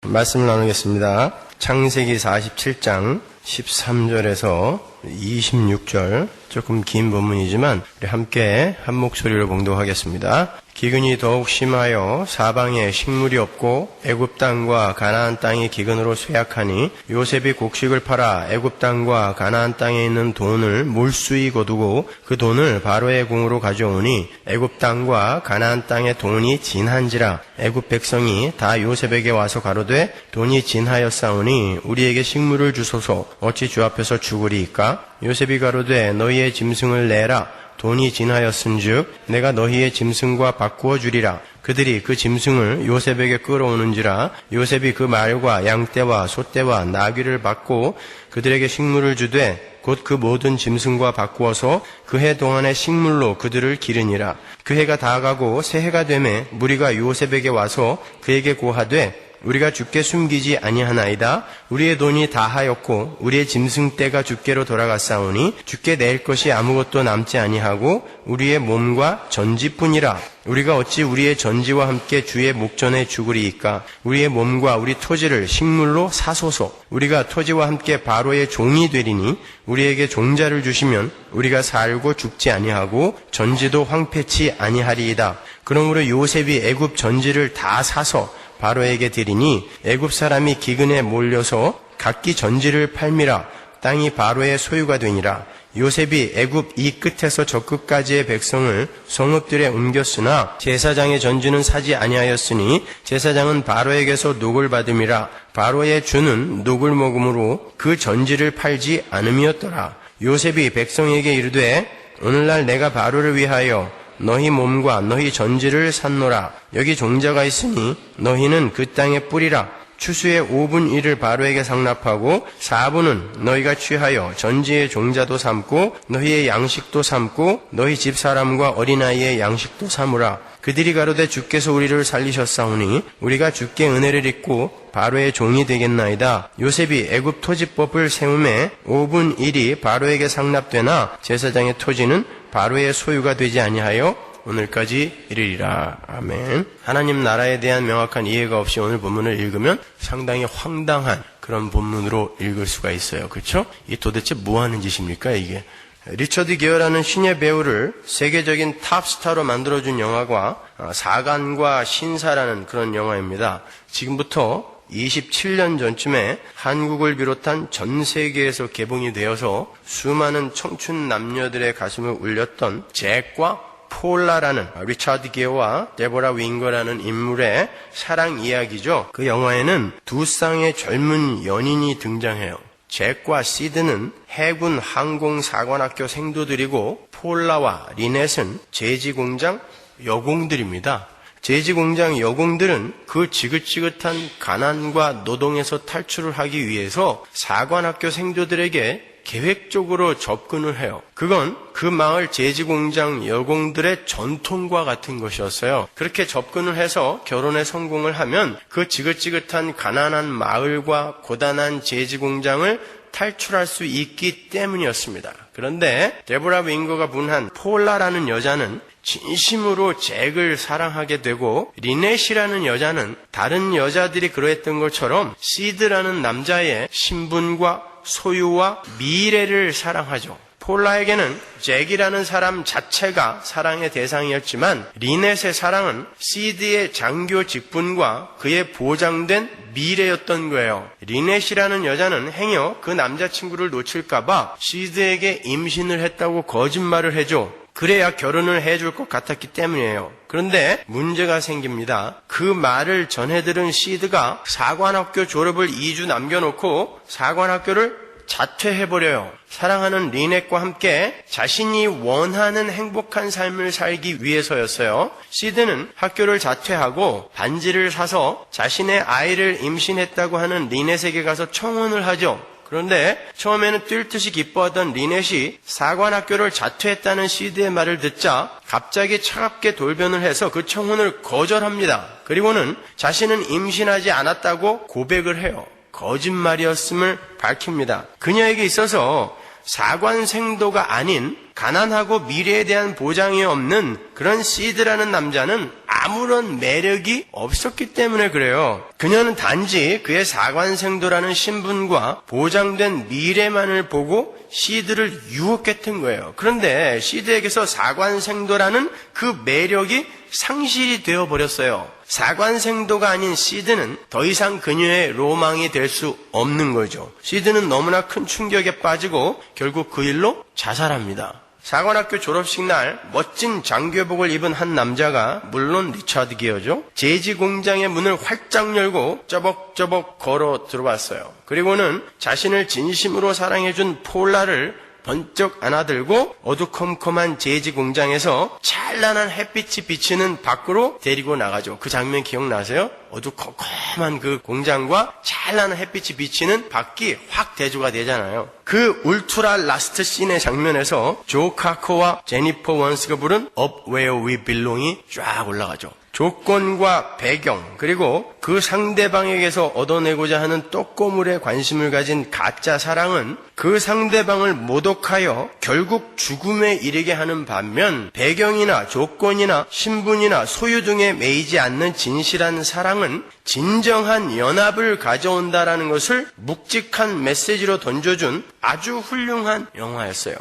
말씀을 나누겠습니다. 창세기 47장 13절에서 26절, 조금 긴 본문이지만 우리 함께 한 목소리로 봉독하겠습니다. 기근이 더욱 심하여 사방에 식물이 없고 애굽 땅과 가나안 땅이 기근으로 쇠약하니 요셉이 곡식을 팔아 애굽 땅과 가나안 땅에 있는 돈을 몰수히 거두고 그 돈을 바로의 궁으로 가져오니 애굽 땅과 가나안 땅의 돈이 진한지라. 애굽 백성이 다 요셉에게 와서 가로되 돈이 진하였사오니 우리에게 식물을 주소서. 어찌 주 앞에서 죽으리이까? 요셉이 가로되 너희의 짐승을 내라. 돈이 진하였은즉 내가 너희의 짐승과 바꾸어 주리라. 그들이 그 짐승을 요셉에게 끌어오는지라. 요셉이 그 말과 양떼와 소떼와 나귀를 받고 그들에게 식물을 주되 곧 그 모든 짐승과 바꾸어서 그 해 동안의 식물로 그들을 기르니라. 그 해가 다가고 새 해가 되매 무리가 요셉에게 와서 그에게 고하되 우리가 주께 숨기지 아니하나이다. 우리의 돈이 다하였고 우리의 짐승떼가 주께로 돌아갔사오니 주께 낼 것이 아무것도 남지 아니하고 우리의 몸과 전지뿐이라. 우리가 어찌 우리의 전지와 함께 주의 목전에 죽으리이까? 우리의 몸과 우리 토지를 식물로 사소서. 우리가 토지와 함께 바로의 종이 되리니 우리에게 종자를 주시면 우리가 살고 죽지 아니하고 전지도 황폐치 아니하리이다. 그러므로 요셉이 애굽 전지를 다 사서 바로에게 드리니 애굽 사람이 기근에 몰려서 각기 전지를 팔미라. 땅이 바로의 소유가 되니라. 요셉이 애굽 이 끝에서 저 끝까지의 백성을 성읍들에 옮겼으나 제사장의 전지는 사지 아니하였으니 제사장은 바로에게서 녹을 받음이라. 바로의 주는 녹을 먹음으로 그 전지를 팔지 않음이었더라. 요셉이 백성에게 이르되 오늘날 내가 바로를 위하여 너희 몸과 너희 전지를 샀노라. 여기 종자가 있으니 너희는 그 땅에 뿌리라. 추수의 5분 1을 바로에게 상납하고 4분은 너희가 취하여 전지의 종자도 삼고 너희의 양식도 삼고 너희 집사람과 어린아이의 양식도 삼으라. 그들이 가로되 주께서 우리를 살리셨사오니 우리가 주께 은혜를 입고 바로의 종이 되겠나이다. 요셉이 애굽 토지법을 세움에 5분 1이 바로에게 상납되나 제사장의 토지는 바로의 소유가 되지 아니하여 오늘까지 이르리라. 아멘. 하나님 나라에 대한 명확한 이해가 없이 오늘 본문을 읽으면 상당히 황당한 그런 본문으로 읽을 수가 있어요. 그렇죠? 이 도대체 뭐 하는 짓입니까 이게? 리처드 기어라는 신예 배우를 세계적인 탑스타로 만들어준 영화가 사관과 신사라는 그런 영화입니다. 지금부터 27년 전쯤에 한국을 비롯한 전 세계에서 개봉이 되어서 수많은 청춘 남녀들의 가슴을 울렸던 잭과 폴라라는 리처드 기어와 데보라 윙거라는 인물의 사랑 이야기죠. 그 영화에는 두 쌍의 젊은 연인이 등장해요. 잭과 시드는 해군 항공사관학교 생도들이고 폴라와 리넷은 제지공장 여공들입니다. 제지공장 여공들은 그 지긋지긋한 가난과 노동에서 탈출을 하기 위해서 사관학교 생도들에게 계획적으로 접근을 해요. 그건 그 마을 제지공장 여공들의 전통과 같은 것이었어요. 그렇게 접근을 해서 결혼에 성공을 하면 그 지긋지긋한 가난한 마을과 고단한 제지공장을 탈출할 수 있기 때문이었습니다. 그런데 데보라 윙거가 분한 폴라라는 여자는 진심으로 잭을 사랑하게 되고 리넷이라는 여자는 다른 여자들이 그러했던 것처럼 시드라는 남자의 신분과 소유와 미래를 사랑하죠. 폴라에게는 잭이라는 사람 자체가 사랑의 대상이었지만 리넷의 사랑은 시드의 장교 직분과 그의 보장된 미래였던 거예요. 리넷이라는 여자는 행여 그 남자친구를 놓칠까봐 시드에게 임신을 했다고 거짓말을 해줘. 그래야 결혼을 해줄 것 같았기 때문이에요. 그런데 문제가 생깁니다. 그 말을 전해들은 시드가 사관학교 졸업을 2주 남겨놓고 사관학교를 자퇴해버려요. 사랑하는 리넷과 함께 자신이 원하는 행복한 삶을 살기 위해서였어요. 시드는 학교를 자퇴하고 반지를 사서 자신의 아이를 임신했다고 하는 리넷에게 가서 청혼을 하죠. 그런데 처음에는 뛸 듯이 기뻐하던 리넷이 사관학교를 자퇴했다는 시드의 말을 듣자 갑자기 차갑게 돌변을 해서 그 청혼을 거절합니다. 그리고는 자신은 임신하지 않았다고 고백을 해요. 거짓말이었음을 밝힙니다. 그녀에게 있어서 사관생도가 아닌 가난하고 미래에 대한 보장이 없는 그런 시드라는 남자는 아무런 매력이 없었기 때문에 그래요. 그녀는 단지 그의 사관생도라는 신분과 보장된 미래만을 보고 시드를 유혹했던 거예요. 그런데 시드에게서 사관생도라는 그 매력이 상실이 되어버렸어요. 사관생도가 아닌 시드는 더 이상 그녀의 로망이 될 수 없는 거죠. 시드는 너무나 큰 충격에 빠지고 결국 그 일로 자살합니다. 사관학교 졸업식 날 멋진 장교복을 입은 한 남자가, 물론 리차드 기어죠, 제지 공장의 문을 활짝 열고 쩌벅쩌벅 걸어 들어왔어요. 그리고는 자신을 진심으로 사랑해준 폴라를 번쩍 안아들고 어두컴컴한 제지 공장에서 찬란한 햇빛이 비치는 밖으로 데리고 나가죠. 그 장면 기억나세요? 어두컴컴한 그 공장과 찬란한 햇빛이 비치는 밖이 확 대조가 되잖아요. 그 울트라 라스트 씬의 장면에서 조 카커와 제니퍼 원스가 부른 Up Where We Belong이 쫙 올라가죠. 조건과 배경, 그리고 그 상대방에게서 얻어내고자 하는 떡고물에 관심을 가진 가짜 사랑은 그 상대방을 모독하여 결국 죽음에 이르게 하는 반면, 배경이나 조건이나 신분이나 소유 등에 매이지 않는 진실한 사랑은 진정한 연합을 가져온다라는 것을 묵직한 메시지로 던져준 아주 훌륭한 영화였어요.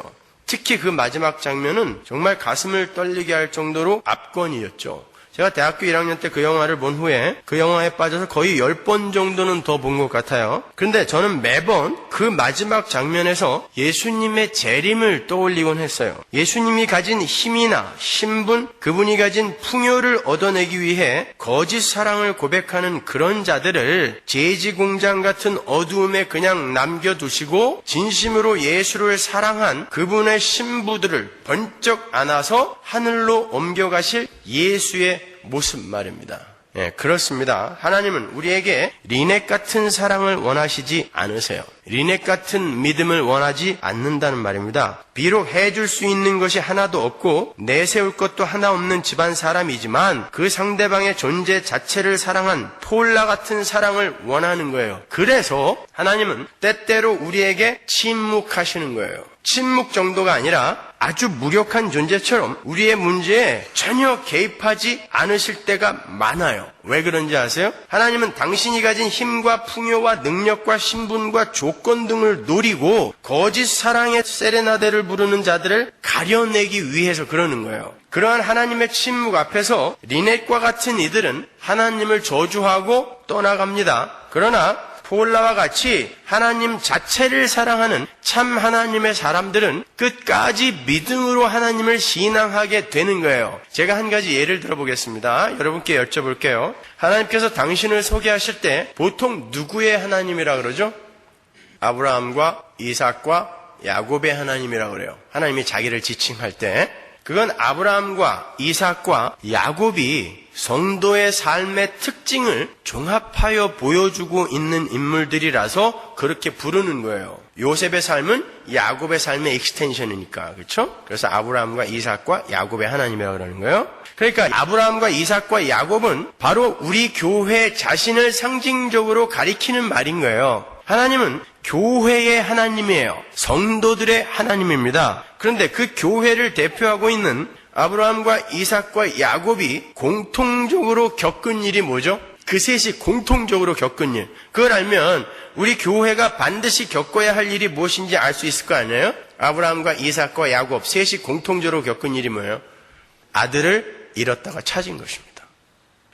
특히 그 마지막 장면은 정말 가슴을 떨리게 할 정도로 압권이었죠. 제가 대학교 1학년 때 그 영화를 본 후에 그 영화에 빠져서 거의 10번 정도는 더 본 것 같아요. 그런데 저는 매번 그 마지막 장면에서 예수님의 재림을 떠올리곤 했어요. 예수님이 가진 힘이나 신분, 그분이 가진 풍요를 얻어내기 위해 거짓 사랑을 고백하는 그런 자들을 제지 공장 같은 어두움에 그냥 남겨두시고 진심으로 예수를 사랑한 그분의 신부들을 번쩍 안아서 하늘로 옮겨가실 예수의 모습 말입니다. 예, 그렇습니다. 하나님은 우리에게 리넥 같은 사랑을 원하시지 않으세요. 리넥 같은 믿음을 원하지 않는다는 말입니다. 비록 해줄 수 있는 것이 하나도 없고 내세울 것도 하나 없는 집안 사람이지만 그 상대방의 존재 자체를 사랑한 폴라 같은 사랑을 원하는 거예요. 그래서 하나님은 때때로 우리에게 침묵하시는 거예요. 침묵 정도가 아니라 아주 무력한 존재처럼 우리의 문제에 전혀 개입하지 않으실 때가 많아요. 왜 그런지 아세요? 하나님은 당신이 가진 힘과 풍요와 능력과 신분과 조건 등을 노리고 거짓 사랑의 세레나데를 부르는 자들을 가려내기 위해서 그러는 거예요. 그러한 하나님의 침묵 앞에서 리넷과 같은 이들은 하나님을 저주하고 떠나갑니다. 그러나 폴라와 같이 하나님 자체를 사랑하는 참 하나님의 사람들은 끝까지 믿음으로 하나님을 신앙하게 되는 거예요. 제가 한 가지 예를 들어보겠습니다. 여러분께 여쭤볼게요. 하나님께서 당신을 소개하실 때 보통 누구의 하나님이라 그러죠? 아브라함과 이삭과 야곱의 하나님이라 그래요. 하나님이 자기를 지칭할 때 그건 아브라함과 이삭과 야곱이 성도의 삶의 특징을 종합하여 보여주고 있는 인물들이라서 그렇게 부르는 거예요. 요셉의 삶은 야곱의 삶의 익스텐션이니까, 그렇죠? 그래서 아브라함과 이삭과 야곱의 하나님이라고 그러는 거예요. 그러니까 아브라함과 이삭과 야곱은 바로 우리 교회 자신을 상징적으로 가리키는 말인 거예요. 하나님은 교회의 하나님이에요. 성도들의 하나님입니다. 그런데 그 교회를 대표하고 있는 아브라함과 이삭과 야곱이 공통적으로 겪은 일이 뭐죠? 그 셋이 공통적으로 겪은 일. 그걸 알면 우리 교회가 반드시 겪어야 할 일이 무엇인지 알 수 있을 거 아니에요? 아브라함과 이삭과 야곱 셋이 공통적으로 겪은 일이 뭐예요? 아들을 잃었다가 찾은 것입니다.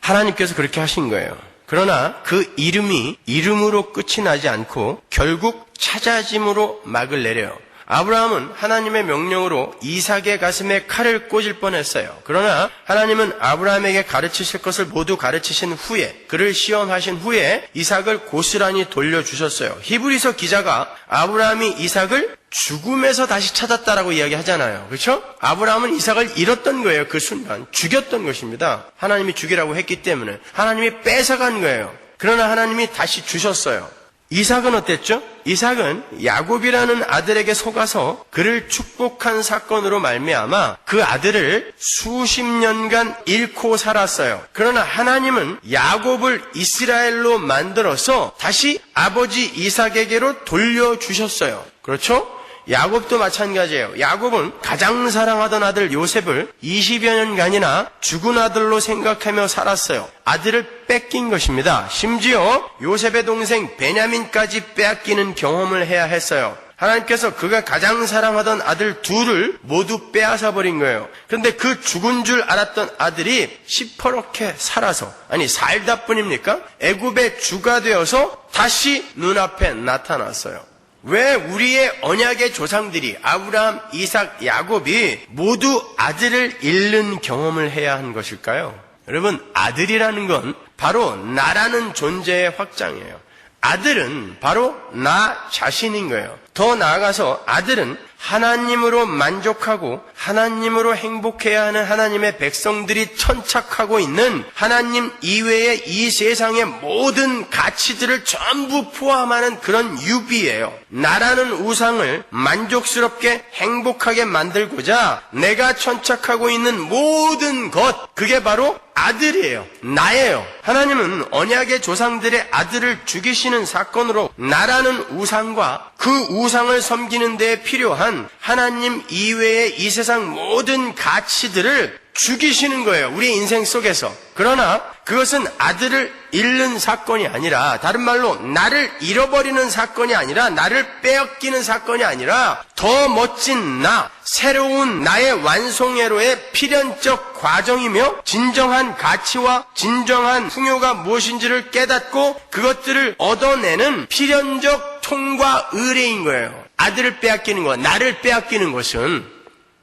하나님께서 그렇게 하신 거예요. 그러나 그 이름이 이름으로 끝이 나지 않고 결국 찾아짐으로 막을 내려요. 아브라함은 하나님의 명령으로 이삭의 가슴에 칼을 꽂을 뻔했어요. 그러나 하나님은 아브라함에게 가르치실 것을 모두 가르치신 후에, 그를 시험하신 후에 이삭을 고스란히 돌려주셨어요. 히브리서 기자가 아브라함이 이삭을 죽음에서 다시 찾았다라고 이야기하잖아요. 그렇죠? 아브라함은 이삭을 잃었던 거예요. 그 순간 죽였던 것입니다. 하나님이 죽이라고 했기 때문에 하나님이 뺏어간 거예요. 그러나 하나님이 다시 주셨어요. 이삭은 어땠죠? 이삭은 야곱이라는 아들에게 속아서 그를 축복한 사건으로 말미암아 그 아들을 수십 년간 잃고 살았어요. 그러나 하나님은 야곱을 이스라엘로 만들어서 다시 아버지 이삭에게로 돌려주셨어요. 그렇죠? 야곱도 마찬가지예요. 야곱은 가장 사랑하던 아들 요셉을 20여 년간이나 죽은 아들로 생각하며 살았어요. 아들을 뺏긴 것입니다. 심지어 요셉의 동생 베냐민까지 빼앗기는 경험을 해야 했어요. 하나님께서 그가 가장 사랑하던 아들 둘을 모두 빼앗아 버린 거예요. 그런데 그 죽은 줄 알았던 아들이 시퍼렇게 살다 뿐입니까? 애굽의 주가 되어서 다시 눈앞에 나타났어요. 왜 우리의 언약의 조상들이 아브라함, 이삭, 야곱이 모두 아들을 잃는 경험을 해야 한 것일까요? 여러분, 아들이라는 건 바로 나라는 존재의 확장이에요. 아들은 바로 나 자신인 거예요. 더 나아가서 아들은 하나님으로 만족하고 하나님으로 행복해야 하는 하나님의 백성들이 천착하고 있는 하나님 이외의 이 세상의 모든 가치들을 전부 포함하는 그런 유비예요. 나라는 우상을 만족스럽게 행복하게 만들고자 내가 천착하고 있는 모든 것, 그게 바로 아들이에요. 나예요. 하나님은 언약의 조상들의 아들을 죽이시는 사건으로 나라는 우상과 그 우상을 섬기는 데 필요한 하나님 이외의 이 세상 모든 가치들을 죽이시는 거예요. 우리의 인생 속에서. 그러나 그것은 아들을 잃는 사건이 아니라, 다른 말로 나를 잃어버리는 사건이 아니라, 나를 빼앗기는 사건이 아니라 더 멋진 나, 새로운 나의 완성회로의 필연적 과정이며 진정한 가치와 진정한 풍요가 무엇인지를 깨닫고 그것들을 얻어내는 필연적 통과 의례인 거예요. 아들을 빼앗기는 것, 나를 빼앗기는 것은.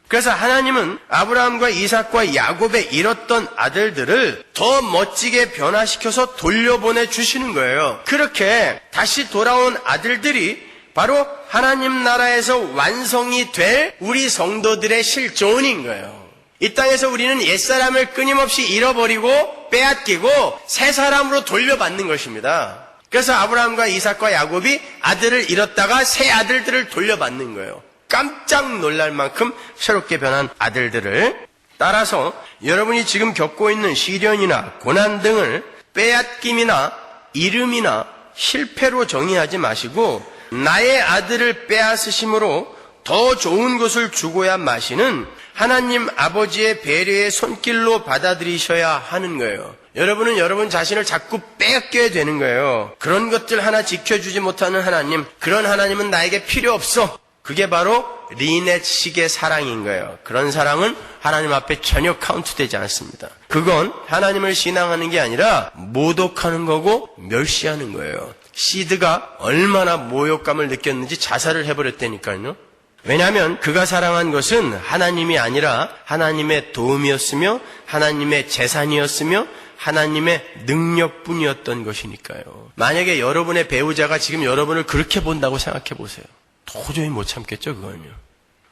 그래서 하나님은 아브라함과 이삭과 야곱의 잃었던 아들들을 더 멋지게 변화시켜서 돌려보내 주시는 거예요. 그렇게 다시 돌아온 아들들이 바로 하나님 나라에서 완성이 될 우리 성도들의 실존인 거예요. 이 땅에서 우리는 옛사람을 끊임없이 잃어버리고 빼앗기고 새 사람으로 돌려받는 것입니다. 그래서 아브라함과 이삭과 야곱이 아들을 잃었다가 새 아들들을 돌려받는 거예요. 깜짝 놀랄 만큼 새롭게 변한 아들들을. 따라서 여러분이 지금 겪고 있는 시련이나 고난 등을 빼앗김이나 잃음이나 실패로 정의하지 마시고 나의 아들을 빼앗으심으로 더 좋은 것을 주고야 마시는 하나님 아버지의 배려의 손길로 받아들이셔야 하는 거예요. 여러분은 여러분 자신을 자꾸 빼앗겨야 되는 거예요. 그런 것들 하나 지켜주지 못하는 하나님, 그런 하나님은 나에게 필요 없어. 그게 바로 리넷식의 사랑인 거예요. 그런 사랑은 하나님 앞에 전혀 카운트되지 않습니다. 그건 하나님을 신앙하는 게 아니라 모독하는 거고 멸시하는 거예요. 시드가 얼마나 모욕감을 느꼈는지 자살을 해버렸다니까요. 왜냐하면 그가 사랑한 것은 하나님이 아니라 하나님의 도움이었으며 하나님의 재산이었으며 하나님의 능력뿐이었던 것이니까요. 만약에 여러분의 배우자가 지금 여러분을 그렇게 본다고 생각해 보세요. 도저히 못 참겠죠, 그건요.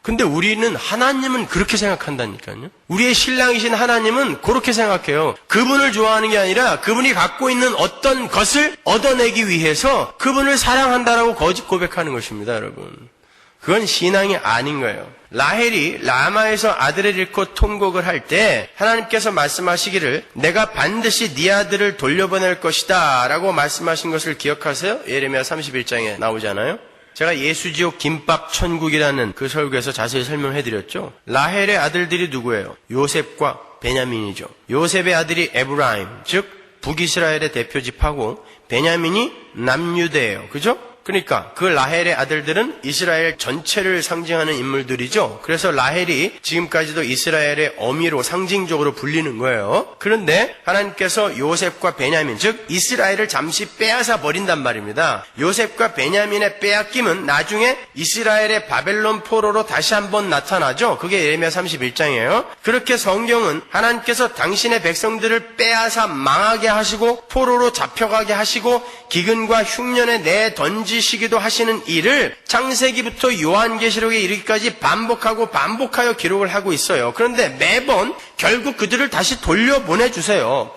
근데 우리는 하나님은 그렇게 생각한다니까요. 우리의 신랑이신 하나님은 그렇게 생각해요. 그분을 좋아하는 게 아니라 그분이 갖고 있는 어떤 것을 얻어내기 위해서 그분을 사랑한다라고 거짓 고백하는 것입니다, 여러분. 그건 신앙이 아닌 거예요. 라헬이 라마에서 아들을 잃고 통곡을 할 때 하나님께서 말씀하시기를 내가 반드시 네 아들을 돌려보낼 것이다 라고 말씀하신 것을 기억하세요? 예레미야 31장에 나오잖아요. 제가 예수지옥 김밥 천국이라는 그 설교에서 자세히 설명해드렸죠. 라헬의 아들들이 누구예요? 요셉과 베냐민이죠. 요셉의 아들이 에브라임, 즉 북이스라엘의 대표집하고 베냐민이 남유대예요. 그죠? 그러니까 그 라헬의 아들들은 이스라엘 전체를 상징하는 인물들이죠. 그래서 라헬이 지금까지도 이스라엘의 어미로 상징적으로 불리는 거예요. 그런데 하나님께서 요셉과 베냐민, 즉 이스라엘을 잠시 빼앗아 버린단 말입니다. 요셉과 베냐민의 빼앗김은 나중에 이스라엘의 바벨론 포로로 다시 한번 나타나죠. 그게 예레미야 31장이에요. 그렇게 성경은 하나님께서 당신의 백성들을 빼앗아 망하게 하시고 포로로 잡혀가게 하시고 기근과 흉년에 내던지시기도 하시는 일을 창세기부터 요한계시록에 이르기까지 반복하여 기록을 하고 있어요. 그런데 매번 결국 그들을 다시 돌려보내주세요.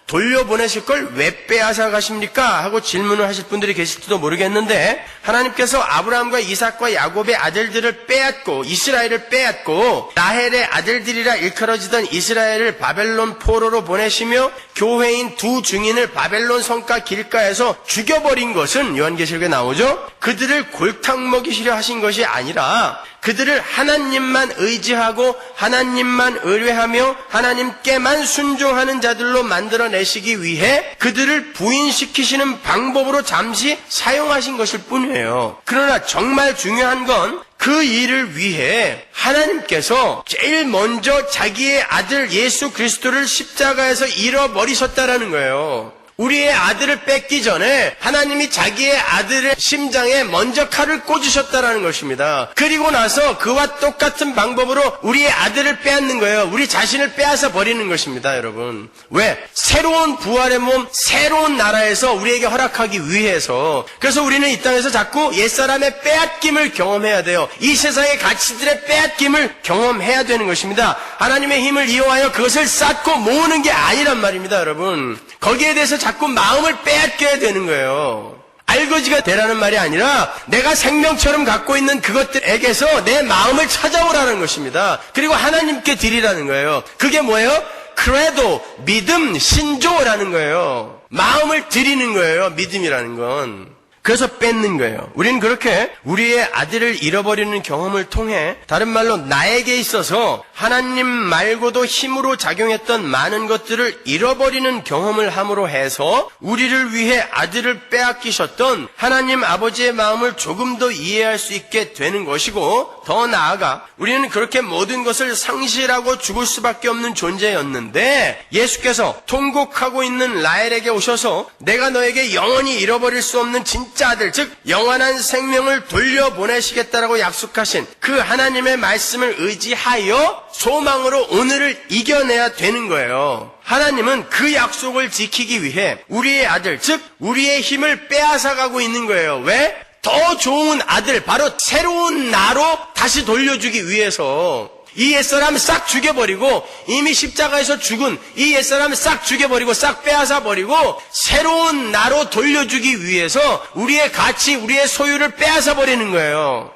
돌려보내실 걸 왜 빼앗아 가십니까? 하고 질문을 하실 분들이 계실지도 모르겠는데, 하나님께서 아브라함과 이삭과 야곱의 아들들을 빼앗고 이스라엘을 빼앗고 라헬의 아들들이라 일컬어지던 이스라엘을 바벨론 포로로 보내시며 교회인 두 증인을 바벨론 성가 길가에서 죽여버린 것은 요한계시록에 나오죠. 그들을 골탕 먹이시려 하신 것이 아니라 그들을 하나님만 의지하고 하나님만 의뢰하며 하나님께만 순종하는 자들로 만들어내시기 위해 그들을 부인시키시는 방법으로 잠시 사용하신 것일 뿐이에요. 그러나 정말 중요한 건 그 일을 위해 하나님께서 제일 먼저 자기의 아들 예수 그리스도를 십자가에서 잃어버리셨다라는 거예요. 우리의 아들을 뺏기 전에 하나님이 자기의 아들의 심장에 먼저 칼을 꽂으셨다라는 것입니다. 그리고 나서 그와 똑같은 방법으로 우리의 아들을 빼앗는 거예요. 우리 자신을 빼앗아 버리는 것입니다, 여러분. 왜? 새로운 부활의 몸, 새로운 나라에서 우리에게 허락하기 위해서. 그래서 우리는 이 땅에서 자꾸 옛사람의 빼앗김을 경험해야 돼요. 이 세상의 가치들의 빼앗김을 경험해야 되는 것입니다. 하나님의 힘을 이용하여 그것을 쌓고 모으는 게 아니란 말입니다, 여러분. 거기에 대해서 자꾸 마음을 빼앗겨야 되는 거예요. 알거지가 되라는 말이 아니라 내가 생명처럼 갖고 있는 그것들에게서 내 마음을 찾아오라는 것입니다. 그리고 하나님께 드리라는 거예요. 그게 뭐예요? 크레도, 믿음, 신조라는 거예요. 마음을 드리는 거예요. 믿음이라는 건. 그래서 뺏는 거예요. 우리는 그렇게 우리의 아들을 잃어버리는 경험을 통해, 다른 말로 나에게 있어서 하나님 말고도 힘으로 작용했던 많은 것들을 잃어버리는 경험을 함으로 해서 우리를 위해 아들을 빼앗기셨던 하나님 아버지의 마음을 조금 더 이해할 수 있게 되는 것이고, 더 나아가 우리는 그렇게 모든 것을 상실하고 죽을 수밖에 없는 존재였는데 예수께서 통곡하고 있는 라헬에게 오셔서 내가 너에게 영원히 잃어버릴 수 없는 진짜 아들, 즉 영원한 생명을 돌려보내시겠다라고 약속하신 그 하나님의 말씀을 의지하여 소망으로 오늘을 이겨내야 되는 거예요. 하나님은 그 약속을 지키기 위해 우리의 아들, 즉 우리의 힘을 빼앗아가고 있는 거예요. 왜? 더 좋은 아들, 바로 새로운 나로 다시 돌려주기 위해서. 이 옛사람 싹 죽여버리고 이미 십자가에서 죽은 이 옛사람 싹 죽여버리고 싹 빼앗아버리고 새로운 나로 돌려주기 위해서 우리의 가치, 우리의 소유를 빼앗아버리는 거예요.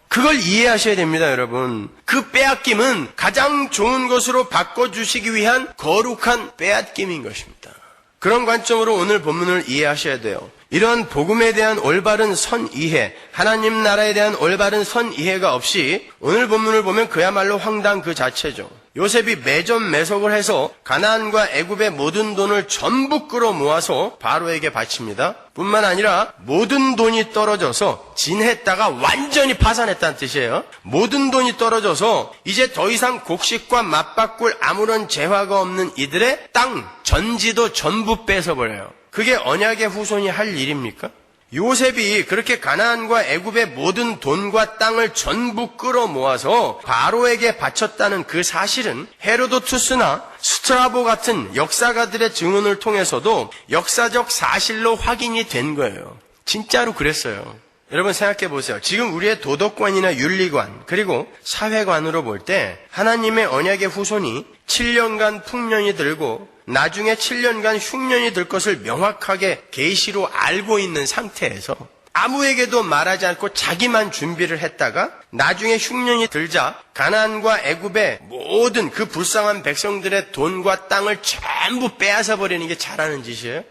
그걸 이해하셔야 됩니다, 여러분. 그 빼앗김은 가장 좋은 것으로 바꿔주시기 위한 거룩한 빼앗김인 것입니다. 그런 관점으로 오늘 본문을 이해하셔야 돼요. 이런 복음에 대한 올바른 선이해, 하나님 나라에 대한 올바른 선이해가 없이 오늘 본문을 보면 그야말로 황당 그 자체죠. 요셉이 매점매석을 해서 가나안과 애굽의 모든 돈을 전부 끌어모아서 바로에게 바칩니다. 뿐만 아니라 모든 돈이 떨어져서 진했다가 완전히 파산했다는 뜻이에요. 모든 돈이 떨어져서 이제 더 이상 곡식과 맞바꿀 아무런 재화가 없는 이들의 땅, 전지도 전부 뺏어버려요. 그게 언약의 후손이 할 일입니까? 요셉이 그렇게 가나안과 애굽의 모든 돈과 땅을 전부 끌어모아서 바로에게 바쳤다는 그 사실은 헤로도투스나 스트라보 같은 역사가들의 증언을 통해서도 역사적 사실로 확인이 된 거예요. 진짜로 그랬어요. 여러분 생각해 보세요. 지금 우리의 도덕관이나 윤리관 그리고 사회관으로 볼 때 하나님의 언약의 후손이 7년간 풍년이 들고 나중에 7년간 흉년이 들 것을 명확하게 계시로 알고 있는 상태에서 아무에게도 말하지 않고 자기만 준비를 했다가 나중에 흉년이 들자 가나안과 애굽의 모든 그 불쌍한 백성들의 돈과 땅을 전부 빼앗아 버리는 게 잘하는 짓이에요?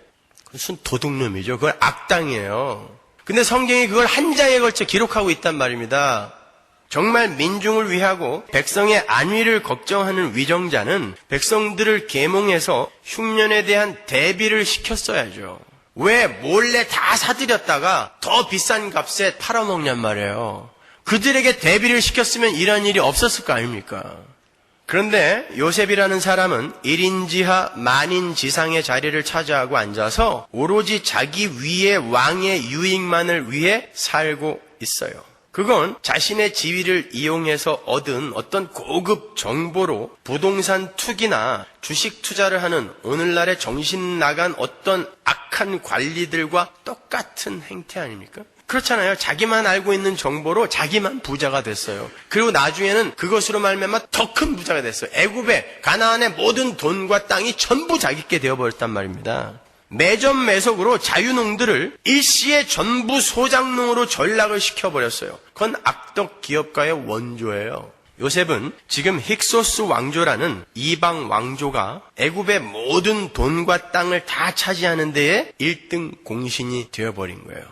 그것은 도둑놈이죠. 그건 악당이에요. 근데 성경이 그걸 한 장에 걸쳐 기록하고 있단 말입니다. 정말 민중을 위하고 백성의 안위를 걱정하는 위정자는 백성들을 계몽해서 흉년에 대한 대비를 시켰어야죠. 왜 몰래 다 사들였다가 더 비싼 값에 팔아먹냔 말이에요. 그들에게 대비를 시켰으면 이런 일이 없었을 거 아닙니까? 그런데 요셉이라는 사람은 1인지하 만인지상의 자리를 차지하고 앉아서 오로지 자기 위의 왕의 유익만을 위해 살고 있어요. 그건 자신의 지위를 이용해서 얻은 어떤 고급 정보로 부동산 투기나 주식 투자를 하는 오늘날의 정신 나간 어떤 악한 관리들과 똑같은 행태 아닙니까? 그렇잖아요. 자기만 알고 있는 정보로 자기만 부자가 됐어요. 그리고 나중에는 그것으로 말미암아 더 큰 부자가 됐어요. 애굽의 가나안의 모든 돈과 땅이 전부 자기께 되어버렸단 말입니다. 매점매석으로 자유농들을 일시에 전부 소장농으로 전락을 시켜버렸어요. 그건 악덕 기업가의 원조예요. 요셉은 지금 힉소스 왕조라는 이방 왕조가 애굽의 모든 돈과 땅을 다 차지하는 데에 1등 공신이 되어버린 거예요.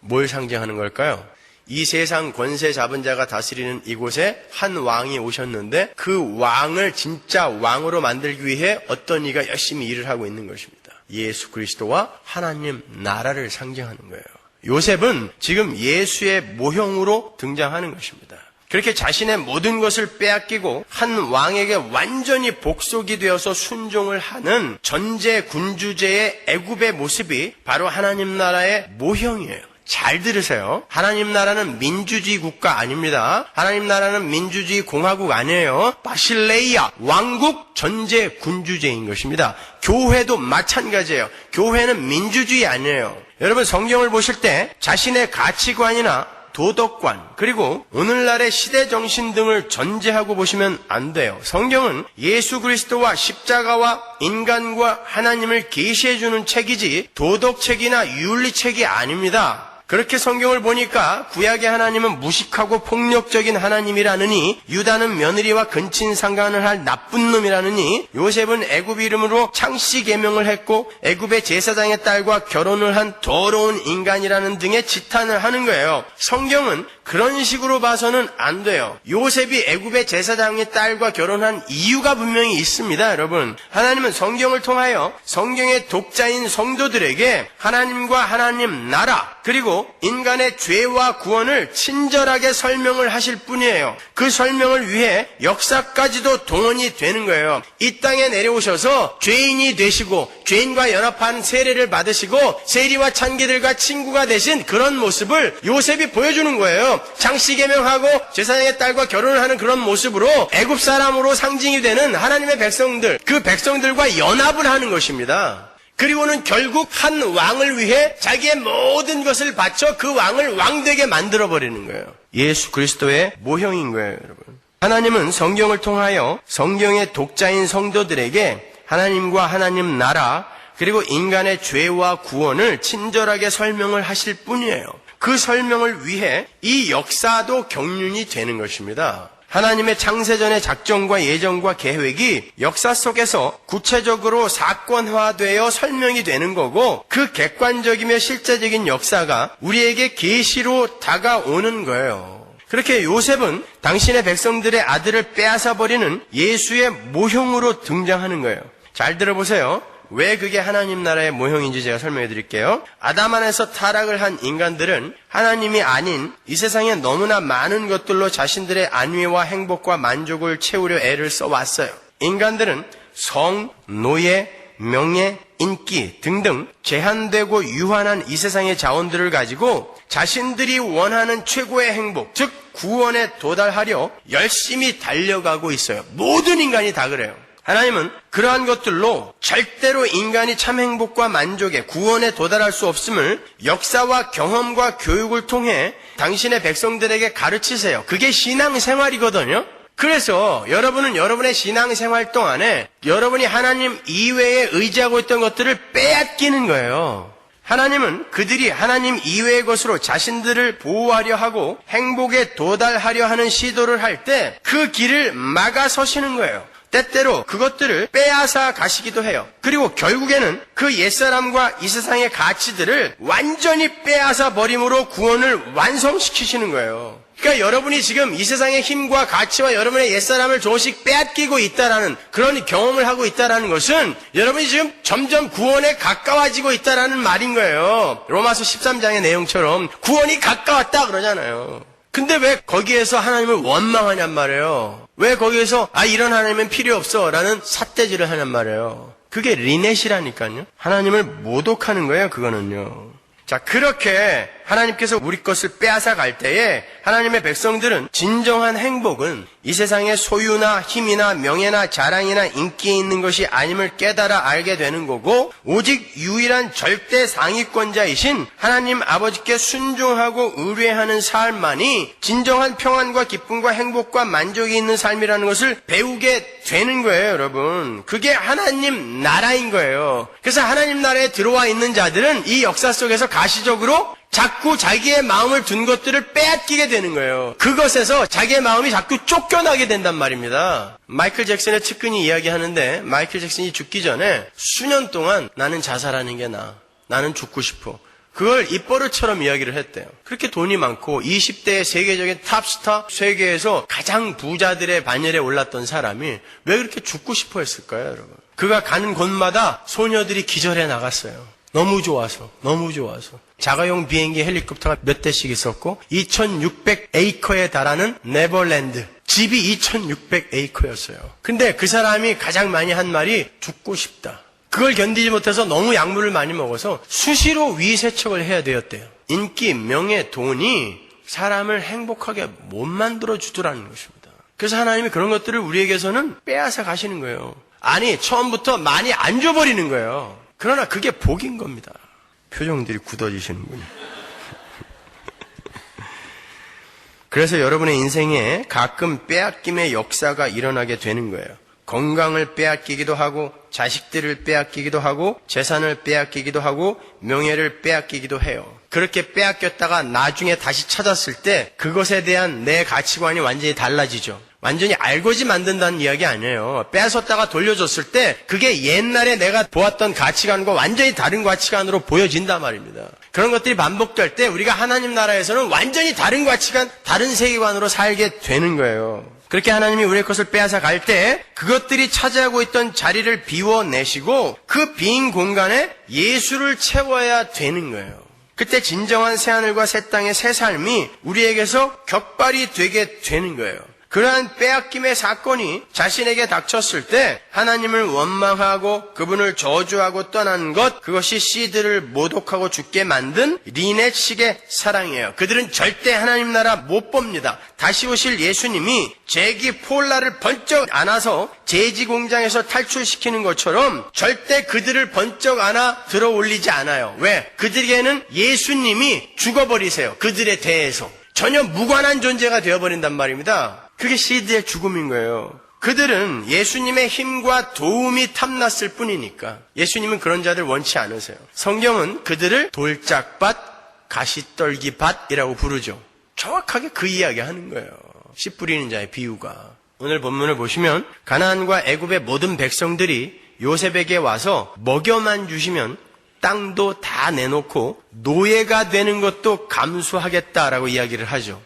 뭘 상징하는 걸까요? 이 세상 권세 잡은 자가 다스리는 이곳에 한 왕이 오셨는데 그 왕을 진짜 왕으로 만들기 위해 어떤 이가 열심히 일을 하고 있는 것입니다. 예수 그리스도와 하나님 나라를 상징하는 거예요. 요셉은 지금 예수의 모형으로 등장하는 것입니다. 그렇게 자신의 모든 것을 빼앗기고 한 왕에게 완전히 복속이 되어서 순종을 하는 전제 군주제의 애굽의 모습이 바로 하나님 나라의 모형이에요. 잘 들으세요. 하나님 나라는 민주주의 국가 아닙니다. 하나님 나라는 민주주의 공화국 아니에요. 바실레이아 왕국 전제 군주제인 것입니다. 교회도 마찬가지예요. 교회는 민주주의 아니에요. 여러분 성경을 보실 때 자신의 가치관이나 도덕관 그리고 오늘날의 시대 정신 등을 전제하고 보시면 안 돼요. 성경은 예수 그리스도와 십자가와 인간과 하나님을 계시해 주는 책이지 도덕책이나 윤리책이 아닙니다. 그렇게 성경을 보니까 구약의 하나님은 무식하고 폭력적인 하나님이라느니 유다는 며느리와 근친상간을 할 나쁜 놈이라느니 요셉은 애굽 이름으로 창씨 계명을 했고 애굽의 제사장의 딸과 결혼을 한 더러운 인간이라는 등의 지탄을 하는 거예요. 성경은 그런 식으로 봐서는 안 돼요. 요셉이 애굽의 제사장의 딸과 결혼한 이유가 분명히 있습니다. 여러분 하나님은 성경을 통하여 성경의 독자인 성도들에게 하나님과 하나님 나라 그리고 인간의 죄와 구원을 친절하게 설명을 하실 뿐이에요. 그 설명을 위해 역사까지도 동원이 되는 거예요. 이 땅에 내려오셔서 죄인이 되시고 죄인과 연합한 세례를 받으시고 세리와 창기들과 친구가 되신 그런 모습을 요셉이 보여주는 거예요. 창씨 계명하고 제사장의 딸과 결혼을 하는 그런 모습으로 애굽 사람으로 상징이 되는 하나님의 백성들, 그 백성들과 연합을 하는 것입니다. 그리고는 결국 한 왕을 위해 자기의 모든 것을 바쳐 그 왕을 왕되게 만들어버리는 거예요. 예수 그리스도의 모형인 거예요, 여러분. 하나님은 성경을 통하여 성경의 독자인 성도들에게 하나님과 하나님 나라 그리고 인간의 죄와 구원을 친절하게 설명을 하실 뿐이에요. 그 설명을 위해 이 역사도 경륜이 되는 것입니다. 하나님의 창세전의 작정과 예정과 계획이 역사 속에서 구체적으로 사건화되어 설명이 되는 거고 그 객관적이며 실제적인 역사가 우리에게 계시로 다가오는 거예요. 그렇게 요셉은 당신의 백성들의 아들을 빼앗아 버리는 예수의 모형으로 등장하는 거예요. 잘 들어보세요. 왜 그게 하나님 나라의 모형인지 제가 설명해 드릴게요. 아담 안에서 타락을 한 인간들은 하나님이 아닌 이 세상에 너무나 많은 것들로 자신들의 안위와 행복과 만족을 채우려 애를 써왔어요. 인간들은 성, 노예, 명예, 인기 등등 제한되고 유한한 이 세상의 자원들을 가지고 자신들이 원하는 최고의 행복, 즉 구원에 도달하려 열심히 달려가고 있어요. 모든 인간이 다 그래요. 하나님은 그러한 것들로 절대로 인간이 참 행복과 만족에 구원에 도달할 수 없음을 역사와 경험과 교육을 통해 당신의 백성들에게 가르치세요. 그게 신앙생활이거든요. 그래서 여러분은 여러분의 신앙생활 동안에 여러분이 하나님 이외에 의지하고 있던 것들을 빼앗기는 거예요. 하나님은 그들이 하나님 이외의 것으로 자신들을 보호하려 하고 행복에 도달하려 하는 시도를 할 때 그 길을 막아서시는 거예요. 때때로 그것들을 빼앗아 가시기도 해요. 그리고 결국에는 그 옛사람과 이 세상의 가치들을 완전히 빼앗아 버림으로 구원을 완성시키시는 거예요. 그러니까 여러분이 지금 이 세상의 힘과 가치와 여러분의 옛사람을 조금씩 빼앗기고 있다라는 그런 경험을 하고 있다라는 것은 여러분이 지금 점점 구원에 가까워지고 있다라는 말인 거예요. 로마서 13장의 내용처럼 구원이 가까웠다 그러잖아요. 근데 왜 거기에서 하나님을 원망하냔 말이에요. 왜 거기에서 이런 하나님은 필요 없어 라는 삿대질을 하냔 말이에요. 그게 리넷이라니까요. 하나님을 모독하는 거예요. 그거는요. 자, 그렇게 하나님께서 우리 것을 빼앗아 갈 때에 하나님의 백성들은 진정한 행복은 이 세상의 소유나 힘이나 명예나 자랑이나 인기에 있는 것이 아님을 깨달아 알게 되는 거고, 오직 유일한 절대 상위권자이신 하나님 아버지께 순종하고 의뢰하는 삶만이 진정한 평안과 기쁨과 행복과 만족이 있는 삶이라는 것을 배우게 되는 거예요, 여러분. 그게 하나님 나라인 거예요. 그래서 하나님 나라에 들어와 있는 자들은 이 역사 속에서 가시적으로 자꾸 자기의 마음을 둔 것들을 빼앗기게 되는 거예요. 그것에서 자기의 마음이 자꾸 쫓겨나게 된단 말입니다. 마이클 잭슨의 측근이 이야기하는데, 마이클 잭슨이 죽기 전에 수년 동안 나는 자살하는 게 나아, 나는 죽고 싶어, 그걸 입버릇처럼 이야기를 했대요. 그렇게 돈이 많고 20대의 세계적인 탑스타, 세계에서 가장 부자들의 반열에 올랐던 사람이 왜 그렇게 죽고 싶어 했을까요, 여러분? 그가 가는 곳마다 소녀들이 기절해 나갔어요. 너무 좋아서. 자가용 비행기, 헬리콥터가 몇 대씩 있었고 2600에이커에 달하는 네버랜드, 집이 2600에이커였어요. 근데 그 사람이 가장 많이 한 말이 죽고 싶다. 그걸 견디지 못해서 너무 약물을 많이 먹어서 수시로 위세척을 해야 되었대요. 인기, 명예, 돈이 사람을 행복하게 못 만들어 주더라는 것입니다. 그래서 하나님이 그런 것들을 우리에게서는 빼앗아 가시는 거예요. 아니, 처음부터 많이 안 줘버리는 거예요. 그러나 그게 복인 겁니다. 표정들이 굳어지시는군요. 그래서 여러분의 인생에 가끔 빼앗김의 역사가 일어나게 되는 거예요. 건강을 빼앗기기도 하고, 자식들을 빼앗기기도 하고, 재산을 빼앗기기도 하고, 명예를 빼앗기기도 해요. 그렇게 빼앗겼다가 나중에 다시 찾았을 때 그것에 대한 내 가치관이 완전히 달라지죠. 완전히 알고지 만든다는 이야기 아니에요. 뺏었다가 돌려줬을 때 그게 옛날에 내가 보았던 가치관과 완전히 다른 가치관으로 보여진단 말입니다. 그런 것들이 반복될 때 우리가 하나님 나라에서는 완전히 다른 가치관, 다른 세계관으로 살게 되는 거예요. 그렇게 하나님이 우리의 것을 빼앗아 갈 때 그것들이 차지하고 있던 자리를 비워내시고 그 빈 공간에 예수를 채워야 되는 거예요. 그때 진정한 새하늘과 새 땅의 새 삶이 우리에게서 격발이 되게 되는 거예요. 그러한 빼앗김의 사건이 자신에게 닥쳤을 때 하나님을 원망하고 그분을 저주하고 떠난 것, 그것이 씨들을 모독하고 죽게 만든 리넷식의 사랑이에요. 그들은 절대 하나님 나라 못 봅니다. 다시 오실 예수님이 제기 폴라를 번쩍 안아서 제지 공장에서 탈출시키는 것처럼 절대 그들을 번쩍 안아 들어 올리지 않아요. 왜? 그들에게는 예수님이 죽어버리세요. 그들에 대해서 전혀 무관한 존재가 되어버린단 말입니다. 그게 씨드의 죽음인 거예요. 그들은 예수님의 힘과 도움이 탐났을 뿐이니까. 예수님은 그런 자들 원치 않으세요. 성경은 그들을 돌짝밭, 가시떨기밭이라고 부르죠. 정확하게 그 이야기 하는 거예요. 씨 뿌리는 자의 비유가. 오늘 본문을 보시면 가나안과 애굽의 모든 백성들이 요셉에게 와서 먹여만 주시면 땅도 다 내놓고 노예가 되는 것도 감수하겠다라고 이야기를 하죠.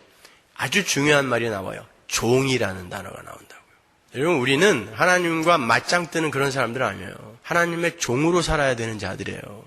아주 중요한 말이 나와요. 종이라는 단어가 나온다고요. 여러분, 우리는 하나님과 맞짱 뜨는 그런 사람들 아니에요. 하나님의 종으로 살아야 되는 자들이에요.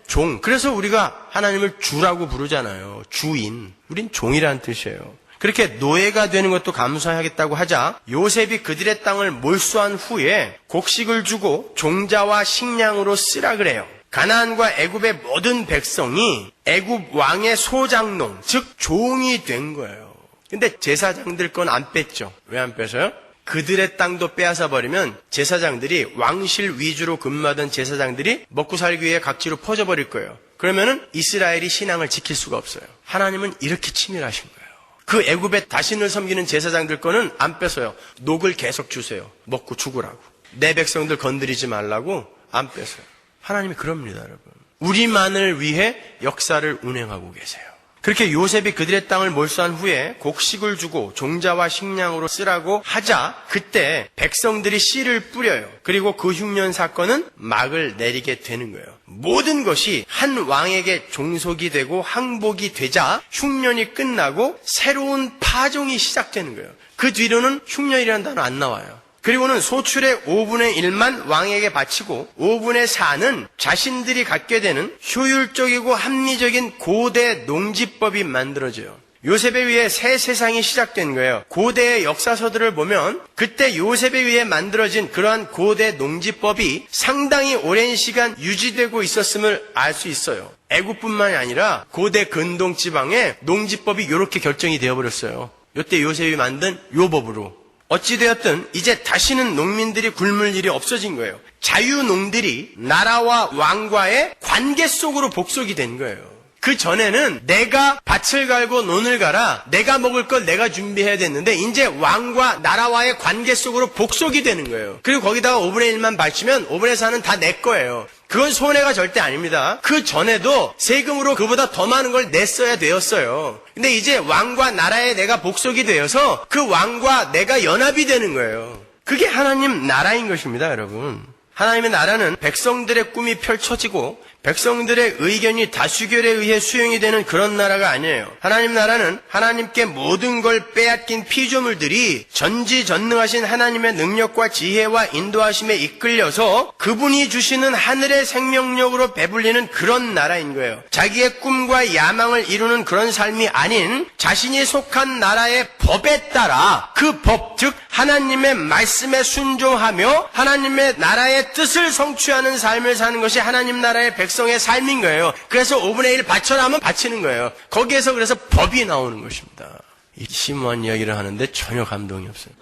종. 그래서 우리가 하나님을 주라고 부르잖아요. 주인. 우린 종이라는 뜻이에요. 그렇게 노예가 되는 것도 감수하겠다고 하자 요셉이 그들의 땅을 몰수한 후에 곡식을 주고 종자와 식량으로 쓰라 그래요. 가나안과 애굽의 모든 백성이 애굽 왕의 소장농, 즉 종이 된 거예요. 근데 제사장들 건 안 뺐죠. 왜 안 뺐어요? 그들의 땅도 빼앗아 버리면 제사장들이, 왕실 위주로 근무하던 제사장들이 먹고 살기 위해 각지로 퍼져버릴 거예요. 그러면은 이스라엘이 신앙을 지킬 수가 없어요. 하나님은 이렇게 치밀하신 거예요. 그 애굽의 다신을 섬기는 제사장들 거는 안 뺏어요. 녹을 계속 주세요. 먹고 죽으라고. 내 백성들 건드리지 말라고 안 뺏어요. 하나님이 그럽니다, 여러분. 우리만을 위해 역사를 운행하고 계세요. 그렇게 요셉이 그들의 땅을 몰수한 후에 곡식을 주고 종자와 식량으로 쓰라고 하자 그때 백성들이 씨를 뿌려요. 그리고 그 흉년 사건은 막을 내리게 되는 거예요. 모든 것이 한 왕에게 종속이 되고 항복이 되자 흉년이 끝나고 새로운 파종이 시작되는 거예요. 그 뒤로는 흉년이라는 단어 안 나와요. 그리고는 소출의 5분의 1만 왕에게 바치고 5분의 4는 자신들이 갖게 되는 효율적이고 합리적인 고대 농지법이 만들어져요. 요셉에 의해 새 세상이 시작된 거예요. 고대의 역사서들을 보면 그때 요셉에 의해 만들어진 그러한 고대 농지법이 상당히 오랜 시간 유지되고 있었음을 알 수 있어요. 애국뿐만이 아니라 고대 근동 지방의 농지법이 이렇게 결정이 되어버렸어요. 요때 요셉이 만든 요 법으로. 어찌되었든 이제 다시는 농민들이 굶을 일이 없어진 거예요. 자유농들이 나라와 왕과의 관계 속으로 복속이 된 거예요. 그 전에는 내가 밭을 갈고 논을 가라, 내가 먹을 걸 내가 준비해야 됐는데 이제 왕과 나라와의 관계 속으로 복속이 되는 거예요. 그리고 거기다가 5분의 1만 바치면 5분의 4는 다 내 거예요. 그건 손해가 절대 아닙니다. 그 전에도 세금으로 그보다 더 많은 걸 냈어야 되었어요. 근데 이제 왕과 나라에 내가 복속이 되어서 그 왕과 내가 연합이 되는 거예요. 그게 하나님 나라인 것입니다, 여러분. 하나님의 나라는 백성들의 꿈이 펼쳐지고 백성들의 의견이 다수결에 의해 수용이 되는 그런 나라가 아니에요. 하나님 나라는 하나님께 모든 걸 빼앗긴 피조물들이 전지전능하신 하나님의 능력과 지혜와 인도하심에 이끌려서 그분이 주시는 하늘의 생명력으로 배불리는 그런 나라인 거예요. 자기의 꿈과 야망을 이루는 그런 삶이 아닌 자신이 속한 나라의 법에 따라 그 법, 즉 하나님의 말씀에 순종하며 하나님의 나라의 뜻을 성취하는 삶을 사는 것이 하나님 나라의 백성의 삶인 거예요. 그래서 5분의 1 바쳐라 하면 바치는 거예요. 거기에서 그래서 법이 나오는 것입니다. 이 심오한 이야기를 하는데 전혀 감동이 없어요.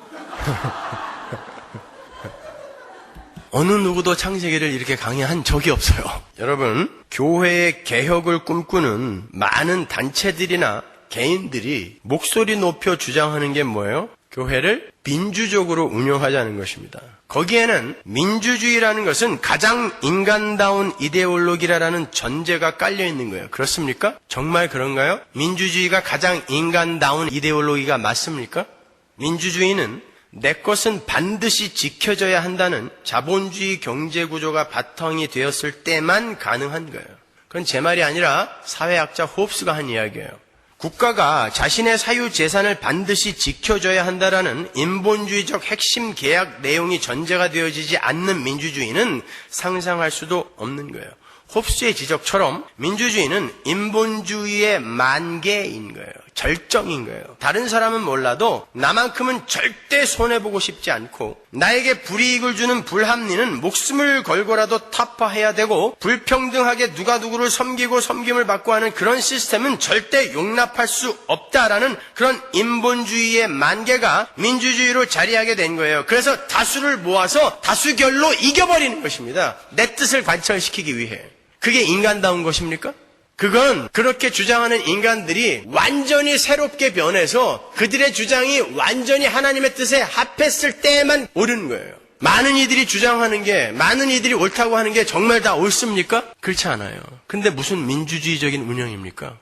어느 누구도 창세기를 이렇게 강의한 적이 없어요. 여러분, 교회의 개혁을 꿈꾸는 많은 단체들이나 개인들이 목소리 높여 주장하는 게 뭐예요? 교회를 민주적으로 운영하자는 것입니다. 거기에는 민주주의라는 것은 가장 인간다운 이데올로기라는 전제가 깔려 있는 거예요. 그렇습니까? 정말 그런가요? 민주주의가 가장 인간다운 이데올로기가 맞습니까? 민주주의는 내 것은 반드시 지켜져야 한다는 자본주의 경제구조가 바탕이 되었을 때만 가능한 거예요. 그건 제 말이 아니라 사회학자 홉스가 한 이야기예요. 국가가 자신의 사유재산을 반드시 지켜줘야 한다라는 인본주의적 핵심 계약 내용이 전제가 되어지지 않는 민주주의는 상상할 수도 없는 거예요. 홉스의 지적처럼 민주주의는 인본주의의 만개인 거예요. 절정인 거예요. 다른 사람은 몰라도 나만큼은 절대 손해보고 싶지 않고 나에게 불이익을 주는 불합리는 목숨을 걸고라도 타파해야 되고 불평등하게 누가 누구를 섬기고 섬김을 받고 하는 그런 시스템은 절대 용납할 수 없다라는 그런 인본주의의 만개가 민주주의로 자리하게 된 거예요. 그래서 다수를 모아서 다수결로 이겨버리는 것입니다. 내 뜻을 관철시키기 위해. 그게 인간다운 것입니까? 그건 그렇게 주장하는 인간들이 완전히 새롭게 변해서 그들의 주장이 완전히 하나님의 뜻에 합했을 때만 옳은 거예요. 많은 이들이 주장하는 게, 많은 이들이 옳다고 하는 게 정말 다 옳습니까? 그렇지 않아요. 근데 무슨 민주주의적인 운영입니까?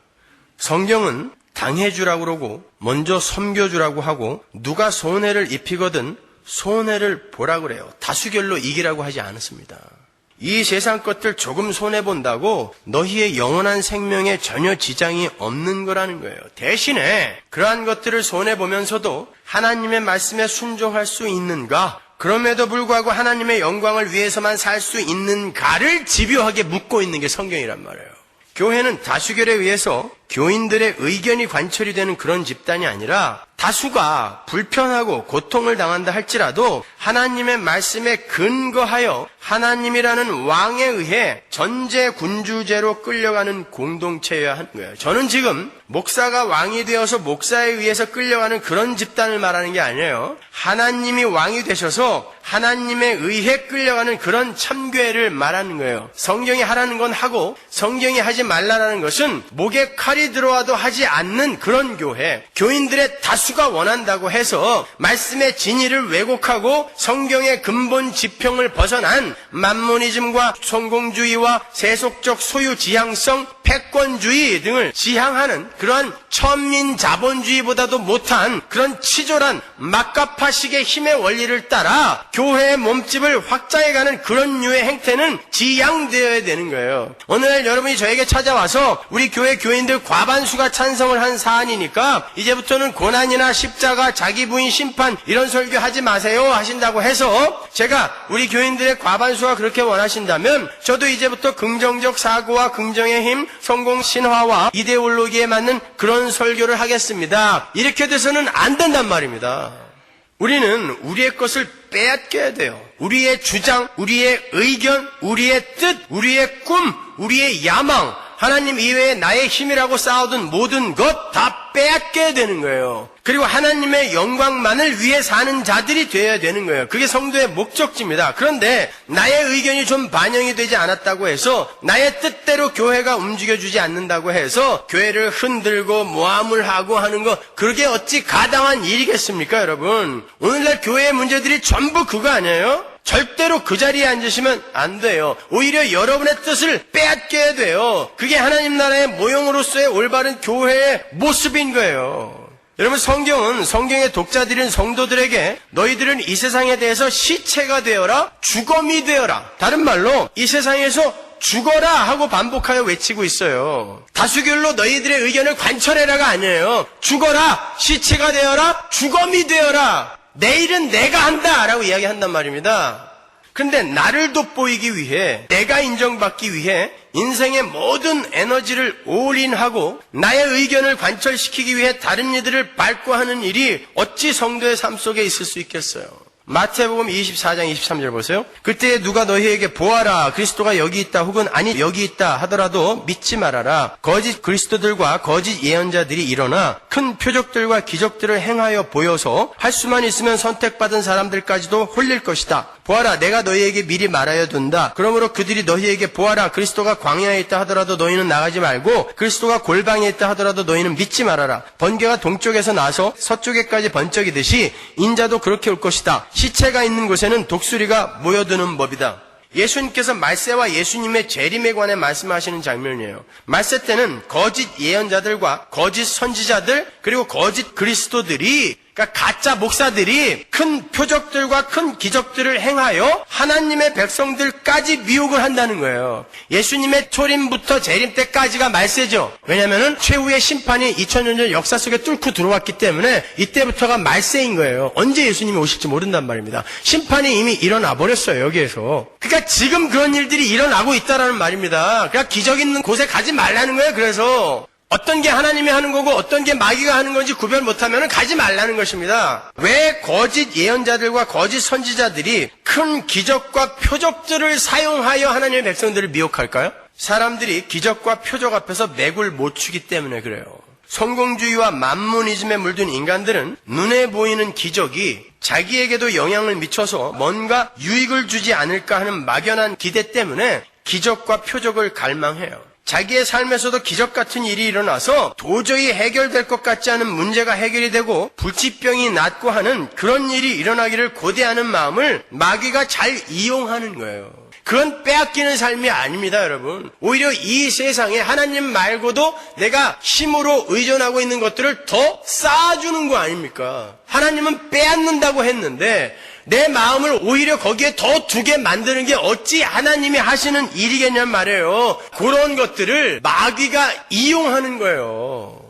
성경은 당해주라고 그러고 먼저 섬겨주라고 하고 누가 손해를 입히거든 손해를 보라고 그래요. 다수결로 이기라고 하지 않았습니다. 이 세상 것들 조금 손해본다고 너희의 영원한 생명에 전혀 지장이 없는 거라는 거예요. 대신에 그러한 것들을 손해보면서도 하나님의 말씀에 순종할 수 있는가? 그럼에도 불구하고 하나님의 영광을 위해서만 살 수 있는가를 집요하게 묻고 있는 게 성경이란 말이에요. 교회는 다수결에 의해서 교인들의 의견이 관철이 되는 그런 집단이 아니라 다수가 불편하고 고통을 당한다 할지라도 하나님의 말씀에 근거하여 하나님이라는 왕에 의해 전제군주제로 끌려가는 공동체여야 하는 거예요. 저는 지금 목사가 왕이 되어서 목사에 의해서 끌려가는 그런 집단을 말하는 게 아니에요. 하나님이 왕이 되셔서 하나님에 의해 끌려가는 그런 참교회를 말하는 거예요. 성경이 하라는 건 하고 성경이 하지 말라라는 것은 목에 칼이 들어와도 하지 않는 그런 교회. 교인들의 다수가 원한다고 해서 말씀의 진리를 왜곡하고 성경의 근본 지평을 벗어난 만모니즘과 성공주의와 세속적 소유지향성, 패권주의 등을 지향하는 그러한 천민 자본주의보다도 못한 그런 치졸한 막가파식의 힘의 원리를 따라 교회의 몸집을 확장해가는 그런 류의 행태는 지양되어야 되는 거예요. 오늘날 여러분이 저에게 찾아와서 우리 교회 교인들 과반수가 찬성을 한 사안이니까 이제부터는 고난이나 십자가, 자기 부인 심판 이런 설교 하지 마세요 하신다고 해서 제가 우리 교인들의 과반수가 그렇게 원하신다면 저도 이제부터 긍정적 사고와 긍정의 힘, 성공 신화와 이데올로기에 맞는 그런 설교를 하겠습니다. 이렇게 돼서는 안 된단 말입니다. 우리는 우리의 것을 빼앗겨야 돼요. 우리의 주장, 우리의 의견, 우리의 뜻, 우리의 꿈, 우리의 야망, 하나님 이외에 나의 힘이라고 쌓아둔 모든 것 다 빼앗게 되는 거예요. 그리고 하나님의 영광만을 위해 사는 자들이 되어야 되는 거예요. 그게 성도의 목적지입니다. 그런데 나의 의견이 좀 반영이 되지 않았다고 해서, 나의 뜻대로 교회가 움직여주지 않는다고 해서 교회를 흔들고 모함을 하고 하는 거, 그게 어찌 가당한 일이겠습니까, 여러분? 오늘날 교회의 문제들이 전부 그거 아니에요? 절대로 그 자리에 앉으시면 안 돼요. 오히려 여러분의 뜻을 빼앗겨야 돼요. 그게 하나님 나라의 모형으로서의 올바른 교회의 모습인 거예요. 여러분, 성경은 성경의 독자들인 성도들에게 너희들은 이 세상에 대해서 시체가 되어라, 주검이 되어라. 다른 말로 이 세상에서 죽어라 하고 반복하여 외치고 있어요. 다수결로 너희들의 의견을 관철해라가 아니에요. 죽어라, 시체가 되어라, 주검이 되어라. 내일은 내가 한다 라고 이야기한단 말입니다. 그런데 나를 돋보이기 위해, 내가 인정받기 위해 인생의 모든 에너지를 올인하고 나의 의견을 관철시키기 위해 다른 이들을 밟고 하는 일이 어찌 성도의 삶 속에 있을 수 있겠어요? 마태복음 24장 23절 보세요. 그때 누가 너희에게 보아라, 그리스도가 여기 있다, 혹은 아니 여기 있다 하더라도 믿지 말아라. 거짓 그리스도들과 거짓 예언자들이 일어나 큰 표적들과 기적들을 행하여 보여서 할 수만 있으면 선택받은 사람들까지도 홀릴 것이다. 보아라, 내가 너희에게 미리 말하여 둔다. 그러므로 그들이 너희에게 보아라, 그리스도가 광야에 있다 하더라도 너희는 나가지 말고, 그리스도가 골방에 있다 하더라도 너희는 믿지 말아라. 번개가 동쪽에서 나서 서쪽에까지 번쩍이듯이 인자도 그렇게 올 것이다. 시체가 있는 곳에는 독수리가 모여드는 법이다. 예수님께서 말세와 예수님의 재림에 관해 말씀하시는 장면이에요. 말세 때는 거짓 예언자들과 거짓 선지자들, 그리고 거짓 그리스도들이, 그러니까 가짜 목사들이 큰 표적들과 큰 기적들을 행하여 하나님의 백성들까지 미혹을 한다는 거예요. 예수님의 초림부터 재림 때까지가 말세죠. 왜냐하면 최후의 심판이 2000년 전 역사 속에 뚫고 들어왔기 때문에 이때부터가 말세인 거예요. 언제 예수님이 오실지 모른단 말입니다. 심판이 이미 일어나 버렸어요, 여기에서. 그러니까 지금 그런 일들이 일어나고 있다라는 말입니다. 그러니까 기적 있는 곳에 가지 말라는 거예요. 그래서 어떤 게 하나님이 하는 거고 어떤 게 마귀가 하는 건지 구별 못하면 가지 말라는 것입니다. 왜 거짓 예언자들과 거짓 선지자들이 큰 기적과 표적들을 사용하여 하나님의 백성들을 미혹할까요? 사람들이 기적과 표적 앞에서 맥을 못 추기 때문에 그래요. 성공주의와 만문이즘에 물든 인간들은 눈에 보이는 기적이 자기에게도 영향을 미쳐서 뭔가 유익을 주지 않을까 하는 막연한 기대 때문에 기적과 표적을 갈망해요. 자기의 삶에서도 기적 같은 일이 일어나서 도저히 해결될 것 같지 않은 문제가 해결이 되고 불치병이 낫고 하는 그런 일이 일어나기를 고대하는 마음을 마귀가 잘 이용하는 거예요. 그건 빼앗기는 삶이 아닙니다, 여러분. 오히려 이 세상에 하나님 말고도 내가 힘으로 의존하고 있는 것들을 더 쌓아주는 거 아닙니까? 하나님은 빼앗는다고 했는데 내 마음을 오히려 거기에 더 두게 만드는 게 어찌 하나님이 하시는 일이겠냔 말이에요. 그런 것들을 마귀가 이용하는 거예요.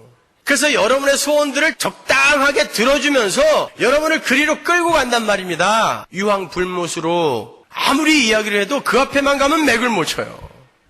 그래서 여러분의 소원들을 적당하게 들어주면서 여러분을 그리로 끌고 간단 말입니다. 유황불못으로 아무리 이야기를 해도 그 앞에만 가면 맥을 못 쳐요.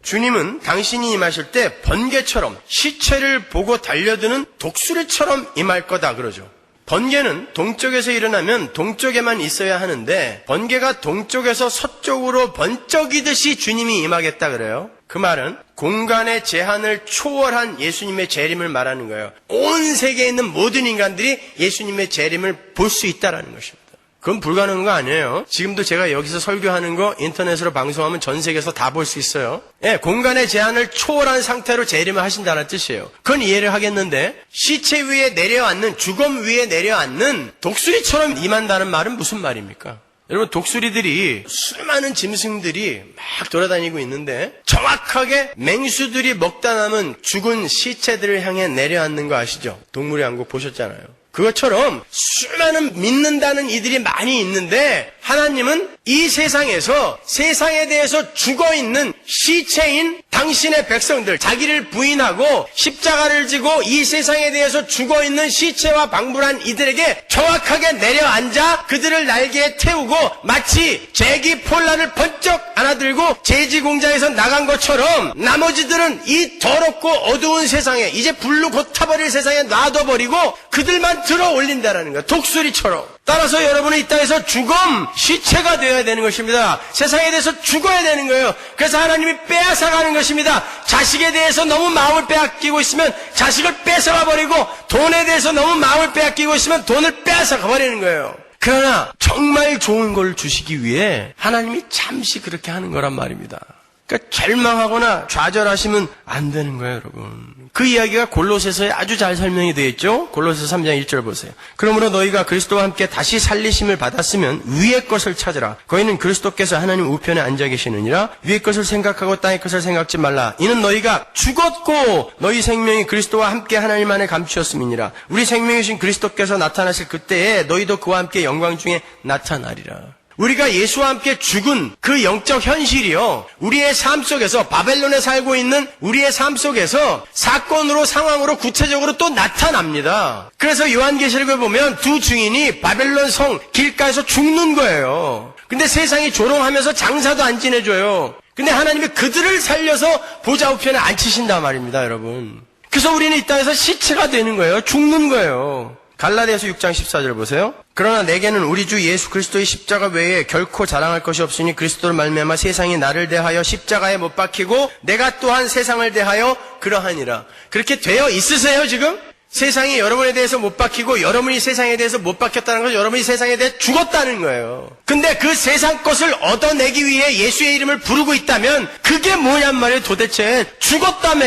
주님은 당신이 임하실 때 번개처럼 시체를 보고 달려드는 독수리처럼 임할 거다 그러죠. 번개는 동쪽에서 일어나면 동쪽에만 있어야 하는데 번개가 동쪽에서 서쪽으로 번쩍이듯이 주님이 임하겠다 그래요. 그 말은 공간의 제한을 초월한 예수님의 재림을 말하는 거예요. 온 세계에 있는 모든 인간들이 예수님의 재림을 볼 수 있다는 것입니다. 그건 불가능한 거 아니에요. 지금도 제가 여기서 설교하는 거 인터넷으로 방송하면 전 세계에서 다 볼 수 있어요. 예, 공간의 제한을 초월한 상태로 재림을 하신다는 뜻이에요. 그건 이해를 하겠는데 시체 위에 내려앉는, 주검 위에 내려앉는 독수리처럼 임한다는 말은 무슨 말입니까? 여러분, 독수리들이 수많은 짐승들이 막 돌아다니고 있는데 정확하게 맹수들이 먹다 남은 죽은 시체들을 향해 내려앉는 거 아시죠? 동물의 왕국 보셨잖아요. 그것처럼 수많은 믿는다는 이들이 많이 있는데 하나님은 이 세상에서 세상에 대해서 죽어있는 시체인 당신의 백성들, 자기를 부인하고 십자가를 지고 이 세상에 대해서 죽어있는 시체와 방불한 이들에게 정확하게 내려앉아 그들을 날개에 태우고 마치 제기 폴란을 번쩍 안아들고 제지 공장에서 나간 것처럼 나머지들은 이 더럽고 어두운 세상에 이제 불로 곧 타버릴 세상에 놔둬버리고 그들만 들어 올린다라는 거야. 독수리처럼 따라서 여러분은 이 땅에서 죽음, 시체가 되어야 되는 것입니다. 세상에 대해서 죽어야 되는 거예요. 그래서 하나님이 빼앗아가는 것입니다. 자식에 대해서 너무 마음을 빼앗기고 있으면 자식을 뺏어가 버리고, 돈에 대해서 너무 마음을 빼앗기고 있으면 돈을 빼앗아가 버리는 거예요. 그러나 정말 좋은 걸 주시기 위해 하나님이 잠시 그렇게 하는 거란 말입니다. 그러니까 절망하거나 좌절하시면 안 되는 거예요, 여러분. 그 이야기가 골로새서에 아주 잘 설명이 되어 있죠. 골로새서 3장 1절 보세요. 그러므로 너희가 그리스도와 함께 다시 살리심을 받았으면 위의 것을 찾으라. 거기는 그리스도께서 하나님 우편에 앉아 계시느니라. 위의 것을 생각하고 땅의 것을 생각지 말라. 이는 너희가 죽었고 너희 생명이 그리스도와 함께 하나님 안에 감추었음이니라. 우리 생명이신 그리스도께서 나타나실 그때에 너희도 그와 함께 영광 중에 나타나리라. 우리가 예수와 함께 죽은 그 영적 현실이요, 우리의 삶 속에서, 바벨론에 살고 있는 우리의 삶 속에서 사건으로, 상황으로 구체적으로 또 나타납니다. 그래서 요한계시록에 보면 두 증인이 바벨론 성 길가에서 죽는 거예요. 근데 세상이 조롱하면서 장사도 안 지내줘요. 근데 하나님이 그들을 살려서 보좌 우편에 앉히신단 말입니다, 여러분. 그래서 우리는 이 땅에서 시체가 되는 거예요. 죽는 거예요. 갈라디아서 6장 14절 보세요. 그러나 내게는 우리 주 예수 그리스도의 십자가 외에 결코 자랑할 것이 없으니 그리스도를 말미암아 세상이 나를 대하여 십자가에 못 박히고 내가 또한 세상을 대하여 그러하니라. 그렇게 되어 있으세요, 지금? 세상이 여러분에 대해서 못 박히고 여러분이 세상에 대해서 못 박혔다는 것은 여러분이 세상에 대해 죽었다는 거예요. 근데 그 세상 것을 얻어내기 위해 예수의 이름을 부르고 있다면 그게 뭐냔 말이에요. 도대체 죽었다며.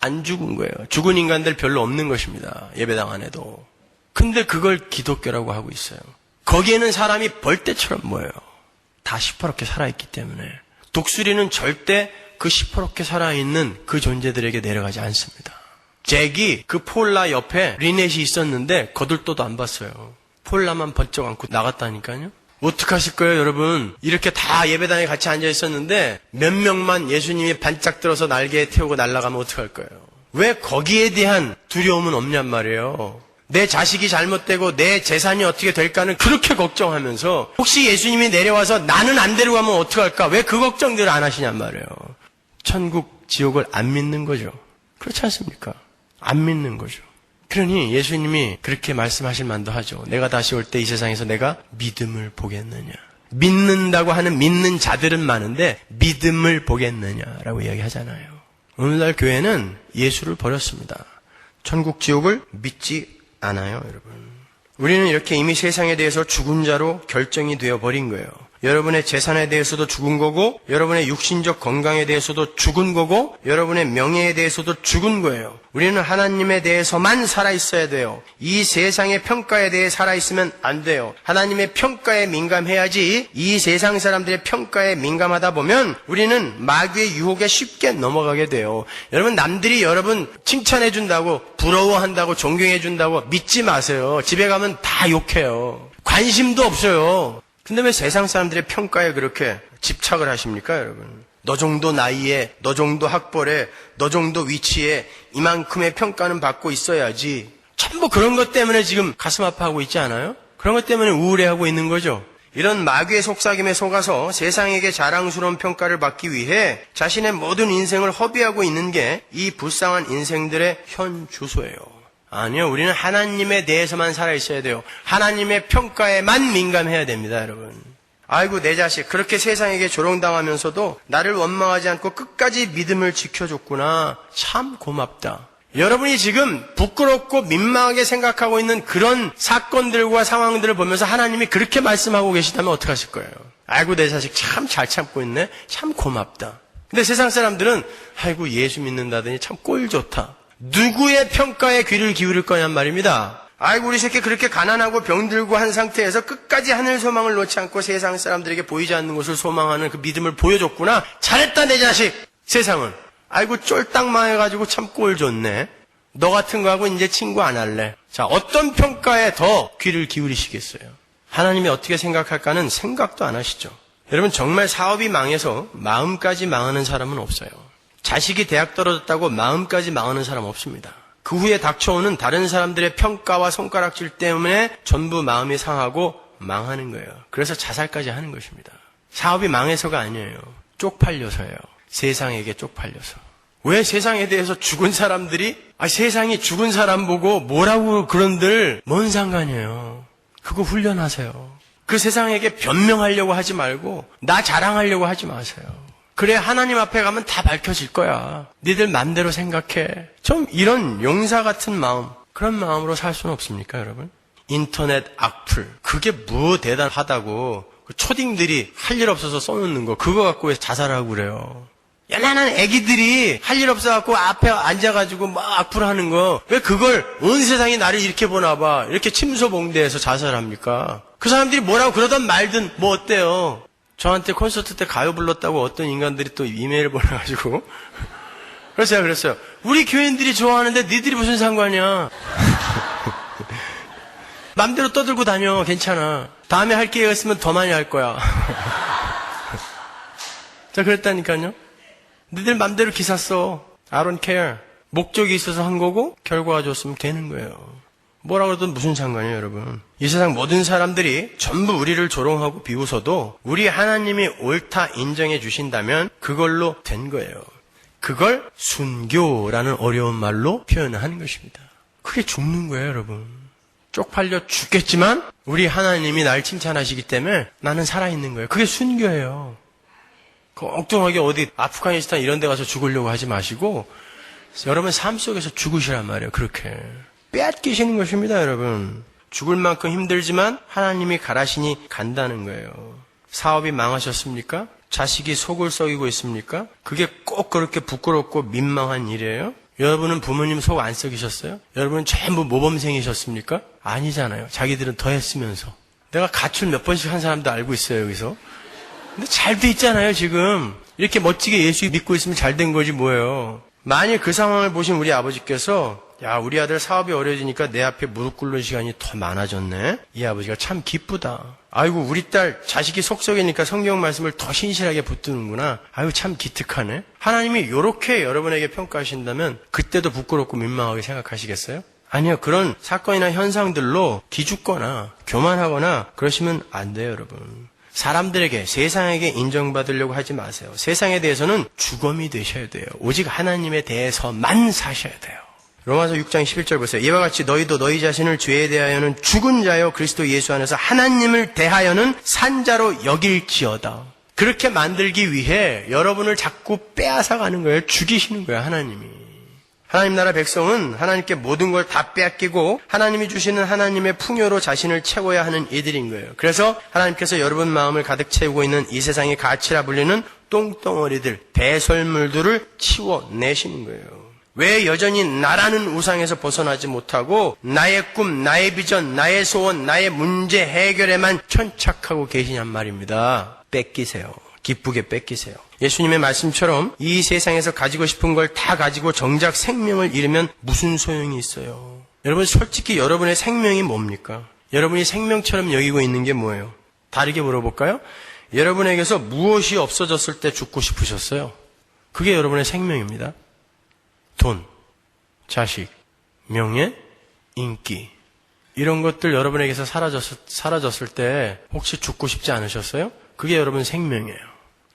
안 죽은 거예요. 죽은 인간들 별로 없는 것입니다. 예배당 안에도. 근데 그걸 기독교라고 하고 있어요. 거기에는 사람이 벌떼처럼 모여요. 다 시퍼렇게 살아있기 때문에. 독수리는 절대 그 시퍼렇게 살아있는 그 존재들에게 내려가지 않습니다. 잭이 그 폴라 옆에 리넷이 있었는데 거들떠도 안 봤어요. 폴라만 번쩍 안고 나갔다니까요. 어떡하실 거예요, 여러분? 이렇게 다 예배당에 같이 앉아 있었는데 몇 명만 예수님이 반짝 들어서 날개에 태우고 날아가면 어떡할 거예요? 왜 거기에 대한 두려움은 없냔 말이에요. 내 자식이 잘못되고 내 재산이 어떻게 될까는 그렇게 걱정하면서 혹시 예수님이 내려와서 나는 안 데려가면 어떡할까? 왜 그 걱정들을 안 하시냔 말이에요. 천국, 지옥을 안 믿는 거죠. 그렇지 않습니까? 안 믿는 거죠. 그러니 예수님이 그렇게 말씀하실 만도 하죠. 내가 다시 올 때 이 세상에서 내가 믿음을 보겠느냐. 믿는다고 하는 믿는 자들은 많은데 믿음을 보겠느냐라고 이야기하잖아요. 오늘날 교회는 예수를 버렸습니다. 천국, 지옥을 믿지 않아요, 여러분. 우리는 이렇게 이미 세상에 대해서 죽은 자로 결정이 되어버린 거예요. 여러분의 재산에 대해서도 죽은 거고, 여러분의 육신적 건강에 대해서도 죽은 거고, 여러분의 명예에 대해서도 죽은 거예요. 우리는 하나님에 대해서만 살아있어야 돼요. 이 세상의 평가에 대해 살아있으면 안 돼요. 하나님의 평가에 민감해야지. 이 세상 사람들의 평가에 민감하다 보면 우리는 마귀의 유혹에 쉽게 넘어가게 돼요. 여러분, 남들이 여러분 칭찬해준다고, 부러워한다고, 존경해준다고 믿지 마세요. 집에 가면 다 욕해요. 관심도 없어요. 근데 왜 세상 사람들의 평가에 그렇게 집착을 하십니까, 여러분? 너 정도 나이에, 너 정도 학벌에, 너 정도 위치에 이만큼의 평가는 받고 있어야지. 전부 그런 것 때문에 지금 가슴 아파하고 있지 않아요? 그런 것 때문에 우울해하고 있는 거죠. 이런 마귀의 속삭임에 속아서 세상에게 자랑스러운 평가를 받기 위해 자신의 모든 인생을 허비하고 있는 게 이 불쌍한 인생들의 현 주소예요. 아니요, 우리는 하나님에 대해서만 살아있어야 돼요. 하나님의 평가에만 민감해야 됩니다, 여러분. 아이고, 내 자식 그렇게 세상에게 조롱당하면서도 나를 원망하지 않고 끝까지 믿음을 지켜줬구나. 참 고맙다. 여러분이 지금 부끄럽고 민망하게 생각하고 있는 그런 사건들과 상황들을 보면서 하나님이 그렇게 말씀하고 계시다면 어떡하실 거예요? 아이고, 내 자식 참 잘 참고 있네. 참 고맙다. 근데 세상 사람들은 아이고, 예수 믿는다더니 참 꼴 좋다. 누구의 평가에 귀를 기울일 거냔 말입니다. 아이고, 우리 새끼 그렇게 가난하고 병들고 한 상태에서 끝까지 하늘 소망을 놓지 않고 세상 사람들에게 보이지 않는 것을 소망하는 그 믿음을 보여줬구나. 잘했다, 내 자식. 세상은 아이고, 쫄딱 망해가지고 참 꼴 좋네. 너 같은 거하고 이제 친구 안 할래. 자, 어떤 평가에 더 귀를 기울이시겠어요? 하나님이 어떻게 생각할까는 생각도 안 하시죠. 여러분, 정말 사업이 망해서 마음까지 망하는 사람은 없어요. 자식이 대학 떨어졌다고 마음까지 망하는 사람 없습니다. 그 후에 닥쳐오는 다른 사람들의 평가와 손가락질 때문에 전부 마음이 상하고 망하는 거예요. 그래서 자살까지 하는 것입니다. 사업이 망해서가 아니에요. 쪽팔려서예요. 세상에게 쪽팔려서. 왜 세상에 대해서 죽은 사람들이 세상이 죽은 사람 보고 뭐라고 그런들 뭔 상관이에요. 그거 훈련하세요. 그 세상에게 변명하려고 하지 말고 나 자랑하려고 하지 마세요. 그래 하나님 앞에 가면 다 밝혀질 거야. 니들 맘대로 생각해. 좀 이런 용사 같은 마음, 그런 마음으로 살 수는 없습니까, 여러분? 인터넷 악플, 그게 뭐 대단하다고 초딩들이 할 일 없어서 써놓는 거, 그거 갖고 왜 자살하고 그래요? 연하는 애기들이 할 일 없어갖고 앞에 앉아가지고 막 악플하는 거, 왜 그걸 온 세상이 나를 이렇게 보나 봐, 이렇게 침소봉대해서 자살합니까? 그 사람들이 뭐라고 그러든 말든 뭐 어때요? 저한테 콘서트 때 가요 불렀다고 어떤 인간들이 또 이메일을 보내가지고 그래서 제가 그랬어요. 우리 교인들이 좋아하는데 니들이 무슨 상관이야? 맘대로 떠들고 다녀. 괜찮아. 다음에 할 기회가 있으면 더 많이 할 거야. 자, 그랬다니까요. 니들 맘대로 기사 써. I don't care. 목적이 있어서 한 거고 결과가 좋으면 되는 거예요. 뭐라 그러든 무슨 상관이에요, 여러분. 이 세상 모든 사람들이 전부 우리를 조롱하고 비웃어도 우리 하나님이 옳다 인정해 주신다면 그걸로 된 거예요. 그걸 순교라는 어려운 말로 표현하는 것입니다. 그게 죽는 거예요, 여러분. 쪽팔려 죽겠지만 우리 하나님이 날 칭찬하시기 때문에 나는 살아있는 거예요. 그게 순교예요. 엉뚱하게 어디 아프가니스탄 이런 데 가서 죽으려고 하지 마시고 여러분 삶 속에서 죽으시란 말이에요. 그렇게 빼앗기시는 것입니다, 여러분. 죽을 만큼 힘들지만 하나님이 가라시니 간다는 거예요. 사업이 망하셨습니까? 자식이 속을 썩이고 있습니까? 그게 꼭 그렇게 부끄럽고 민망한 일이에요? 여러분은 부모님 속 안 썩이셨어요? 여러분은 전부 모범생이셨습니까? 아니잖아요. 자기들은 더 했으면서. 내가 가출 몇 번씩 한 사람도 알고 있어요, 여기서. 근데 잘 돼 있잖아요, 지금. 이렇게 멋지게 예수 믿고 있으면 잘 된 거지 뭐예요. 만일 그 상황을 보신 우리 아버지께서 야, 우리 아들 사업이 어려워지니까 내 앞에 무릎 꿇는 시간이 더 많아졌네. 이 아버지가 참 기쁘다. 아이고, 우리 딸 자식이 속썩이니까 성경 말씀을 더 신실하게 붙드는구나. 아이고, 참 기특하네. 하나님이 이렇게 여러분에게 평가하신다면 그때도 부끄럽고 민망하게 생각하시겠어요? 아니요. 그런 사건이나 현상들로 기죽거나 교만하거나 그러시면 안 돼요, 여러분. 사람들에게, 세상에게 인정받으려고 하지 마세요. 세상에 대해서는 주검이 되셔야 돼요. 오직 하나님에 대해서만 사셔야 돼요. 로마서 6장 11절 보세요. 이와 같이 너희도 너희 자신을 죄에 대하여는 죽은 자요 그리스도 예수 안에서 하나님을 대하여는 산 자로 여길지어다. 그렇게 만들기 위해 여러분을 자꾸 빼앗아가는 거예요. 죽이시는 거예요, 하나님이. 하나님 나라 백성은 하나님께 모든 걸 다 빼앗기고 하나님이 주시는 하나님의 풍요로 자신을 채워야 하는 이들인 거예요. 그래서 하나님께서 여러분 마음을 가득 채우고 있는 이 세상의 가치라 불리는 똥덩어리들, 배설물들을 치워내시는 거예요. 왜 여전히 나라는 우상에서 벗어나지 못하고 나의 꿈, 나의 비전, 나의 소원, 나의 문제 해결에만 천착하고 계시냔 말입니다. 뺏기세요. 기쁘게 뺏기세요. 예수님의 말씀처럼 이 세상에서 가지고 싶은 걸 다 가지고 정작 생명을 잃으면 무슨 소용이 있어요? 여러분, 솔직히 여러분의 생명이 뭡니까? 여러분이 생명처럼 여기고 있는 게 뭐예요? 다르게 물어볼까요? 여러분에게서 무엇이 없어졌을 때 죽고 싶으셨어요? 그게 여러분의 생명입니다. 돈, 자식, 명예, 인기, 이런 것들 여러분에게서 사라졌을 때 혹시 죽고 싶지 않으셨어요? 그게 여러분 생명이에요.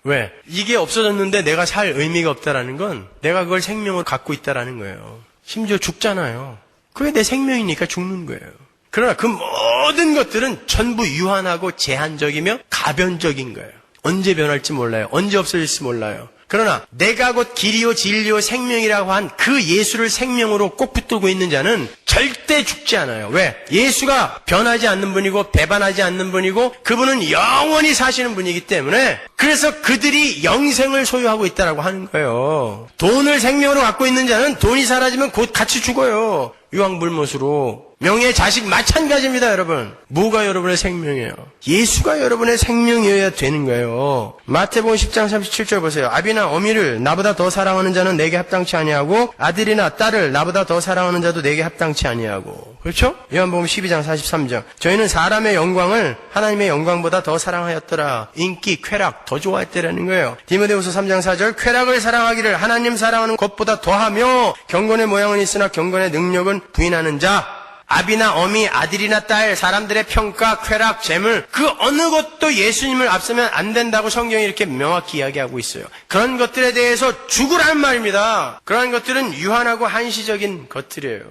왜? 이게 없어졌는데 내가 살 의미가 없다라는 건 내가 그걸 생명으로 갖고 있다라는 거예요. 심지어 죽잖아요. 그게 내 생명이니까 죽는 거예요. 그러나 그 모든 것들은 전부 유한하고 제한적이며 가변적인 거예요. 언제 변할지 몰라요. 언제 없어질지 몰라요. 그러나 내가 곧 길이요 진리요 생명이라고 한 그 예수를 생명으로 꼭 붙들고 있는 자는 절대 죽지 않아요. 왜? 예수가 변하지 않는 분이고 배반하지 않는 분이고 그분은 영원히 사시는 분이기 때문에 그래서 그들이 영생을 소유하고 있다라고 하는 거예요. 돈을 생명으로 갖고 있는 자는 돈이 사라지면 곧 같이 죽어요. 유황불못으로. 명예, 자식 마찬가지입니다, 여러분. 뭐가 여러분의 생명이에요? 예수가 여러분의 생명이어야 되는 거예요. 마태복음 10장 37절 보세요. 아비나 어미를 나보다 더 사랑하는 자는 내게 합당치 아니하고 아들이나 딸을 나보다 더 사랑하는 자도 내게 합당치 아니하고. 그렇죠? 요한복음 12장 43절. 저희는 사람의 영광을 하나님의 영광보다 더 사랑하였더라. 인기, 쾌락 더 좋아했더라는 거예요. 디모데후서 3장 4절. 쾌락을 사랑하기를 하나님 사랑하는 것보다 더하며 경건의 모양은 있으나 경건의 능력은 부인하는 자. 아비나 어미, 아들이나 딸, 사람들의 평가, 쾌락, 재물 그 어느 것도 예수님을 앞서면 안 된다고 성경이 이렇게 명확히 이야기하고 있어요. 그런 것들에 대해서 죽으라는 말입니다. 그러한 것들은 유한하고 한시적인 것들이에요.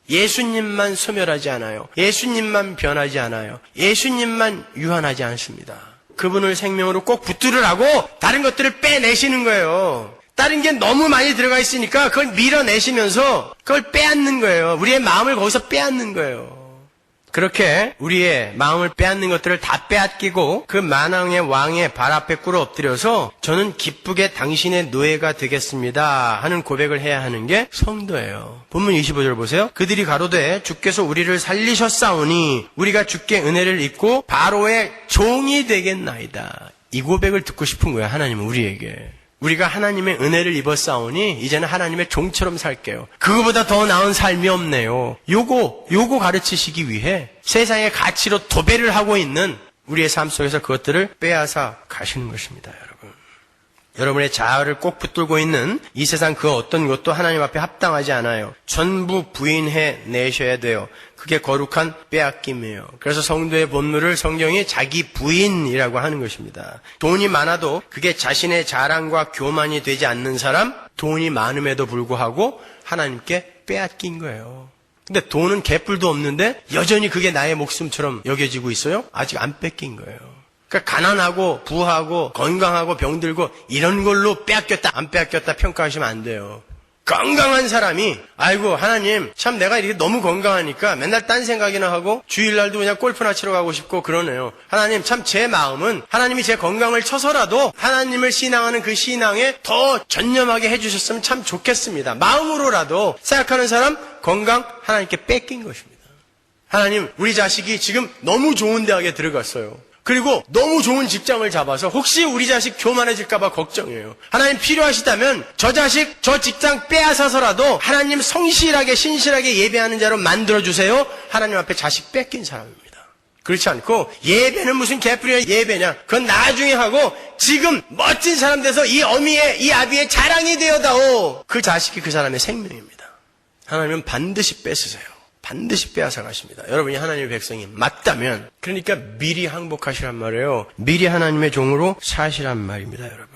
예수님만 소멸하지 않아요. 예수님만 변하지 않아요. 예수님만 유한하지 않습니다. 그분을 생명으로 꼭 붙들으라고 다른 것들을 빼내시는 거예요. 다른 게 너무 많이 들어가 있으니까 그걸 밀어내시면서 그걸 빼앗는 거예요. 우리의 마음을 거기서 빼앗는 거예요. 그렇게 우리의 마음을 빼앗는 것들을 다 빼앗기고 그 만왕의 왕의 발 앞에 꿇어 엎드려서 저는 기쁘게 당신의 노예가 되겠습니다 하는 고백을 해야 하는 게 성도예요. 본문 25절 보세요. 그들이 가로되 주께서 우리를 살리셨사오니 우리가 주께 은혜를 입고 바로의 종이 되겠나이다. 이 고백을 듣고 싶은 거예요. 하나님은 우리에게. 우리가 하나님의 은혜를 입었사오니 이제는 하나님의 종처럼 살게요. 그거보다 더 나은 삶이 없네요. 요거 가르치시기 위해 세상의 가치로 도배를 하고 있는 우리의 삶 속에서 그것들을 빼앗아 가시는 것입니다, 여러분. 여러분의 자아를 꼭 붙들고 있는 이 세상 그 어떤 것도 하나님 앞에 합당하지 않아요. 전부 부인해 내셔야 돼요. 그게 거룩한 빼앗김이에요. 그래서 성도의 본물을 성경이 자기 부인이라고 하는 것입니다. 돈이 많아도 그게 자신의 자랑과 교만이 되지 않는 사람, 돈이 많음에도 불구하고 하나님께 빼앗긴 거예요. 근데 돈은 개뿔도 없는데 여전히 그게 나의 목숨처럼 여겨지고 있어요? 아직 안 뺏긴 거예요. 그러니까 가난하고 부하고 건강하고 병들고 이런 걸로 빼앗겼다 안 빼앗겼다 평가하시면 안 돼요. 건강한 사람이 아이고 하나님 참 내가 이렇게 너무 건강하니까 맨날 딴 생각이나 하고 주일날도 그냥 골프나 치러 가고 싶고 그러네요. 하나님 참 제 마음은 하나님이 제 건강을 쳐서라도 하나님을 신앙하는 그 신앙에 더 전념하게 해주셨으면 참 좋겠습니다. 마음으로라도 생각하는 사람 건강 하나님께 뺏긴 것입니다. 하나님 우리 자식이 지금 너무 좋은 대학에 들어갔어요. 그리고 너무 좋은 직장을 잡아서 혹시 우리 자식 교만해질까봐 걱정이에요. 하나님 필요하시다면 저 자식, 저 직장 빼앗아서라도 하나님 성실하게 신실하게 예배하는 자로 만들어주세요. 하나님 앞에 자식 뺏긴 사람입니다. 그렇지 않고 예배는 무슨 개뿔이야 예배냐. 그건 나중에 하고 지금 멋진 사람 돼서 이 어미의 이 아비의 자랑이 되어다오. 그 자식이 그 사람의 생명입니다. 하나님은 반드시 뺏으세요. 반드시 빼앗아 가십니다. 여러분이 하나님의 백성이 맞다면 그러니까 미리 항복하시란 말이에요. 미리 하나님의 종으로 사시란 말입니다. 여러분.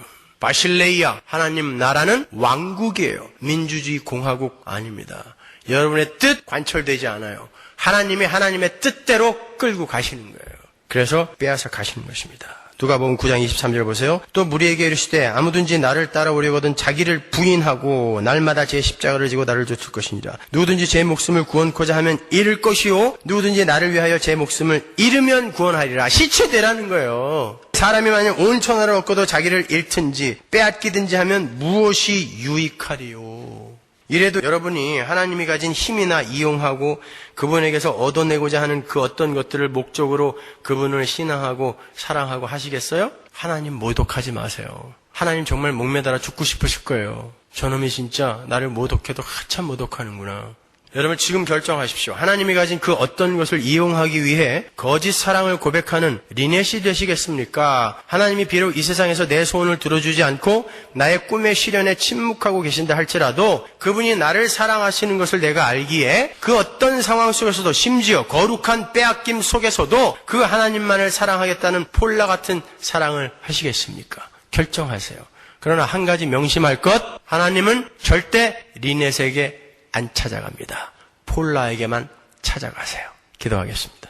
바실레이아 하나님 나라는 왕국이에요. 민주주의 공화국 아닙니다. 여러분의 뜻 관철되지 않아요. 하나님이 하나님의 뜻대로 끌고 가시는 거예요. 그래서 빼앗아 가시는 것입니다. 누가복음 9장 23절 보세요. 또 무리에게 이르시되 아무든지 나를 따라오려거든 자기를 부인하고 날마다 제 십자가를 지고 나를 쫓을 것이니라. 누구든지 제 목숨을 구원코자 하면 잃을 것이요 누구든지 나를 위하여 제 목숨을 잃으면 구원하리라. 시체되라는 거예요. 사람이 만약 온 천하를 얻고도 자기를 잃든지 빼앗기든지 하면 무엇이 유익하리요. 이래도 여러분이 하나님이 가진 힘이나 이용하고 그분에게서 얻어내고자 하는 그 어떤 것들을 목적으로 그분을 신앙하고 사랑하고 하시겠어요? 하나님 모독하지 마세요. 하나님 정말 목매달아 죽고 싶으실 거예요. 저놈이 진짜 나를 모독해도 한참 모독하는구나. 여러분 지금 결정하십시오. 하나님이 가진 그 어떤 것을 이용하기 위해 거짓 사랑을 고백하는 리넷이 되시겠습니까? 하나님이 비록 이 세상에서 내 소원을 들어주지 않고 나의 꿈의 실현에 침묵하고 계신다 할지라도 그분이 나를 사랑하시는 것을 내가 알기에 그 어떤 상황 속에서도 심지어 거룩한 빼앗김 속에서도 그 하나님만을 사랑하겠다는 폴라 같은 사랑을 하시겠습니까? 결정하세요. 그러나 한 가지 명심할 것, 하나님은 절대 리넷에게 안 찾아갑니다. 폴라에게만 찾아가세요. 기도하겠습니다.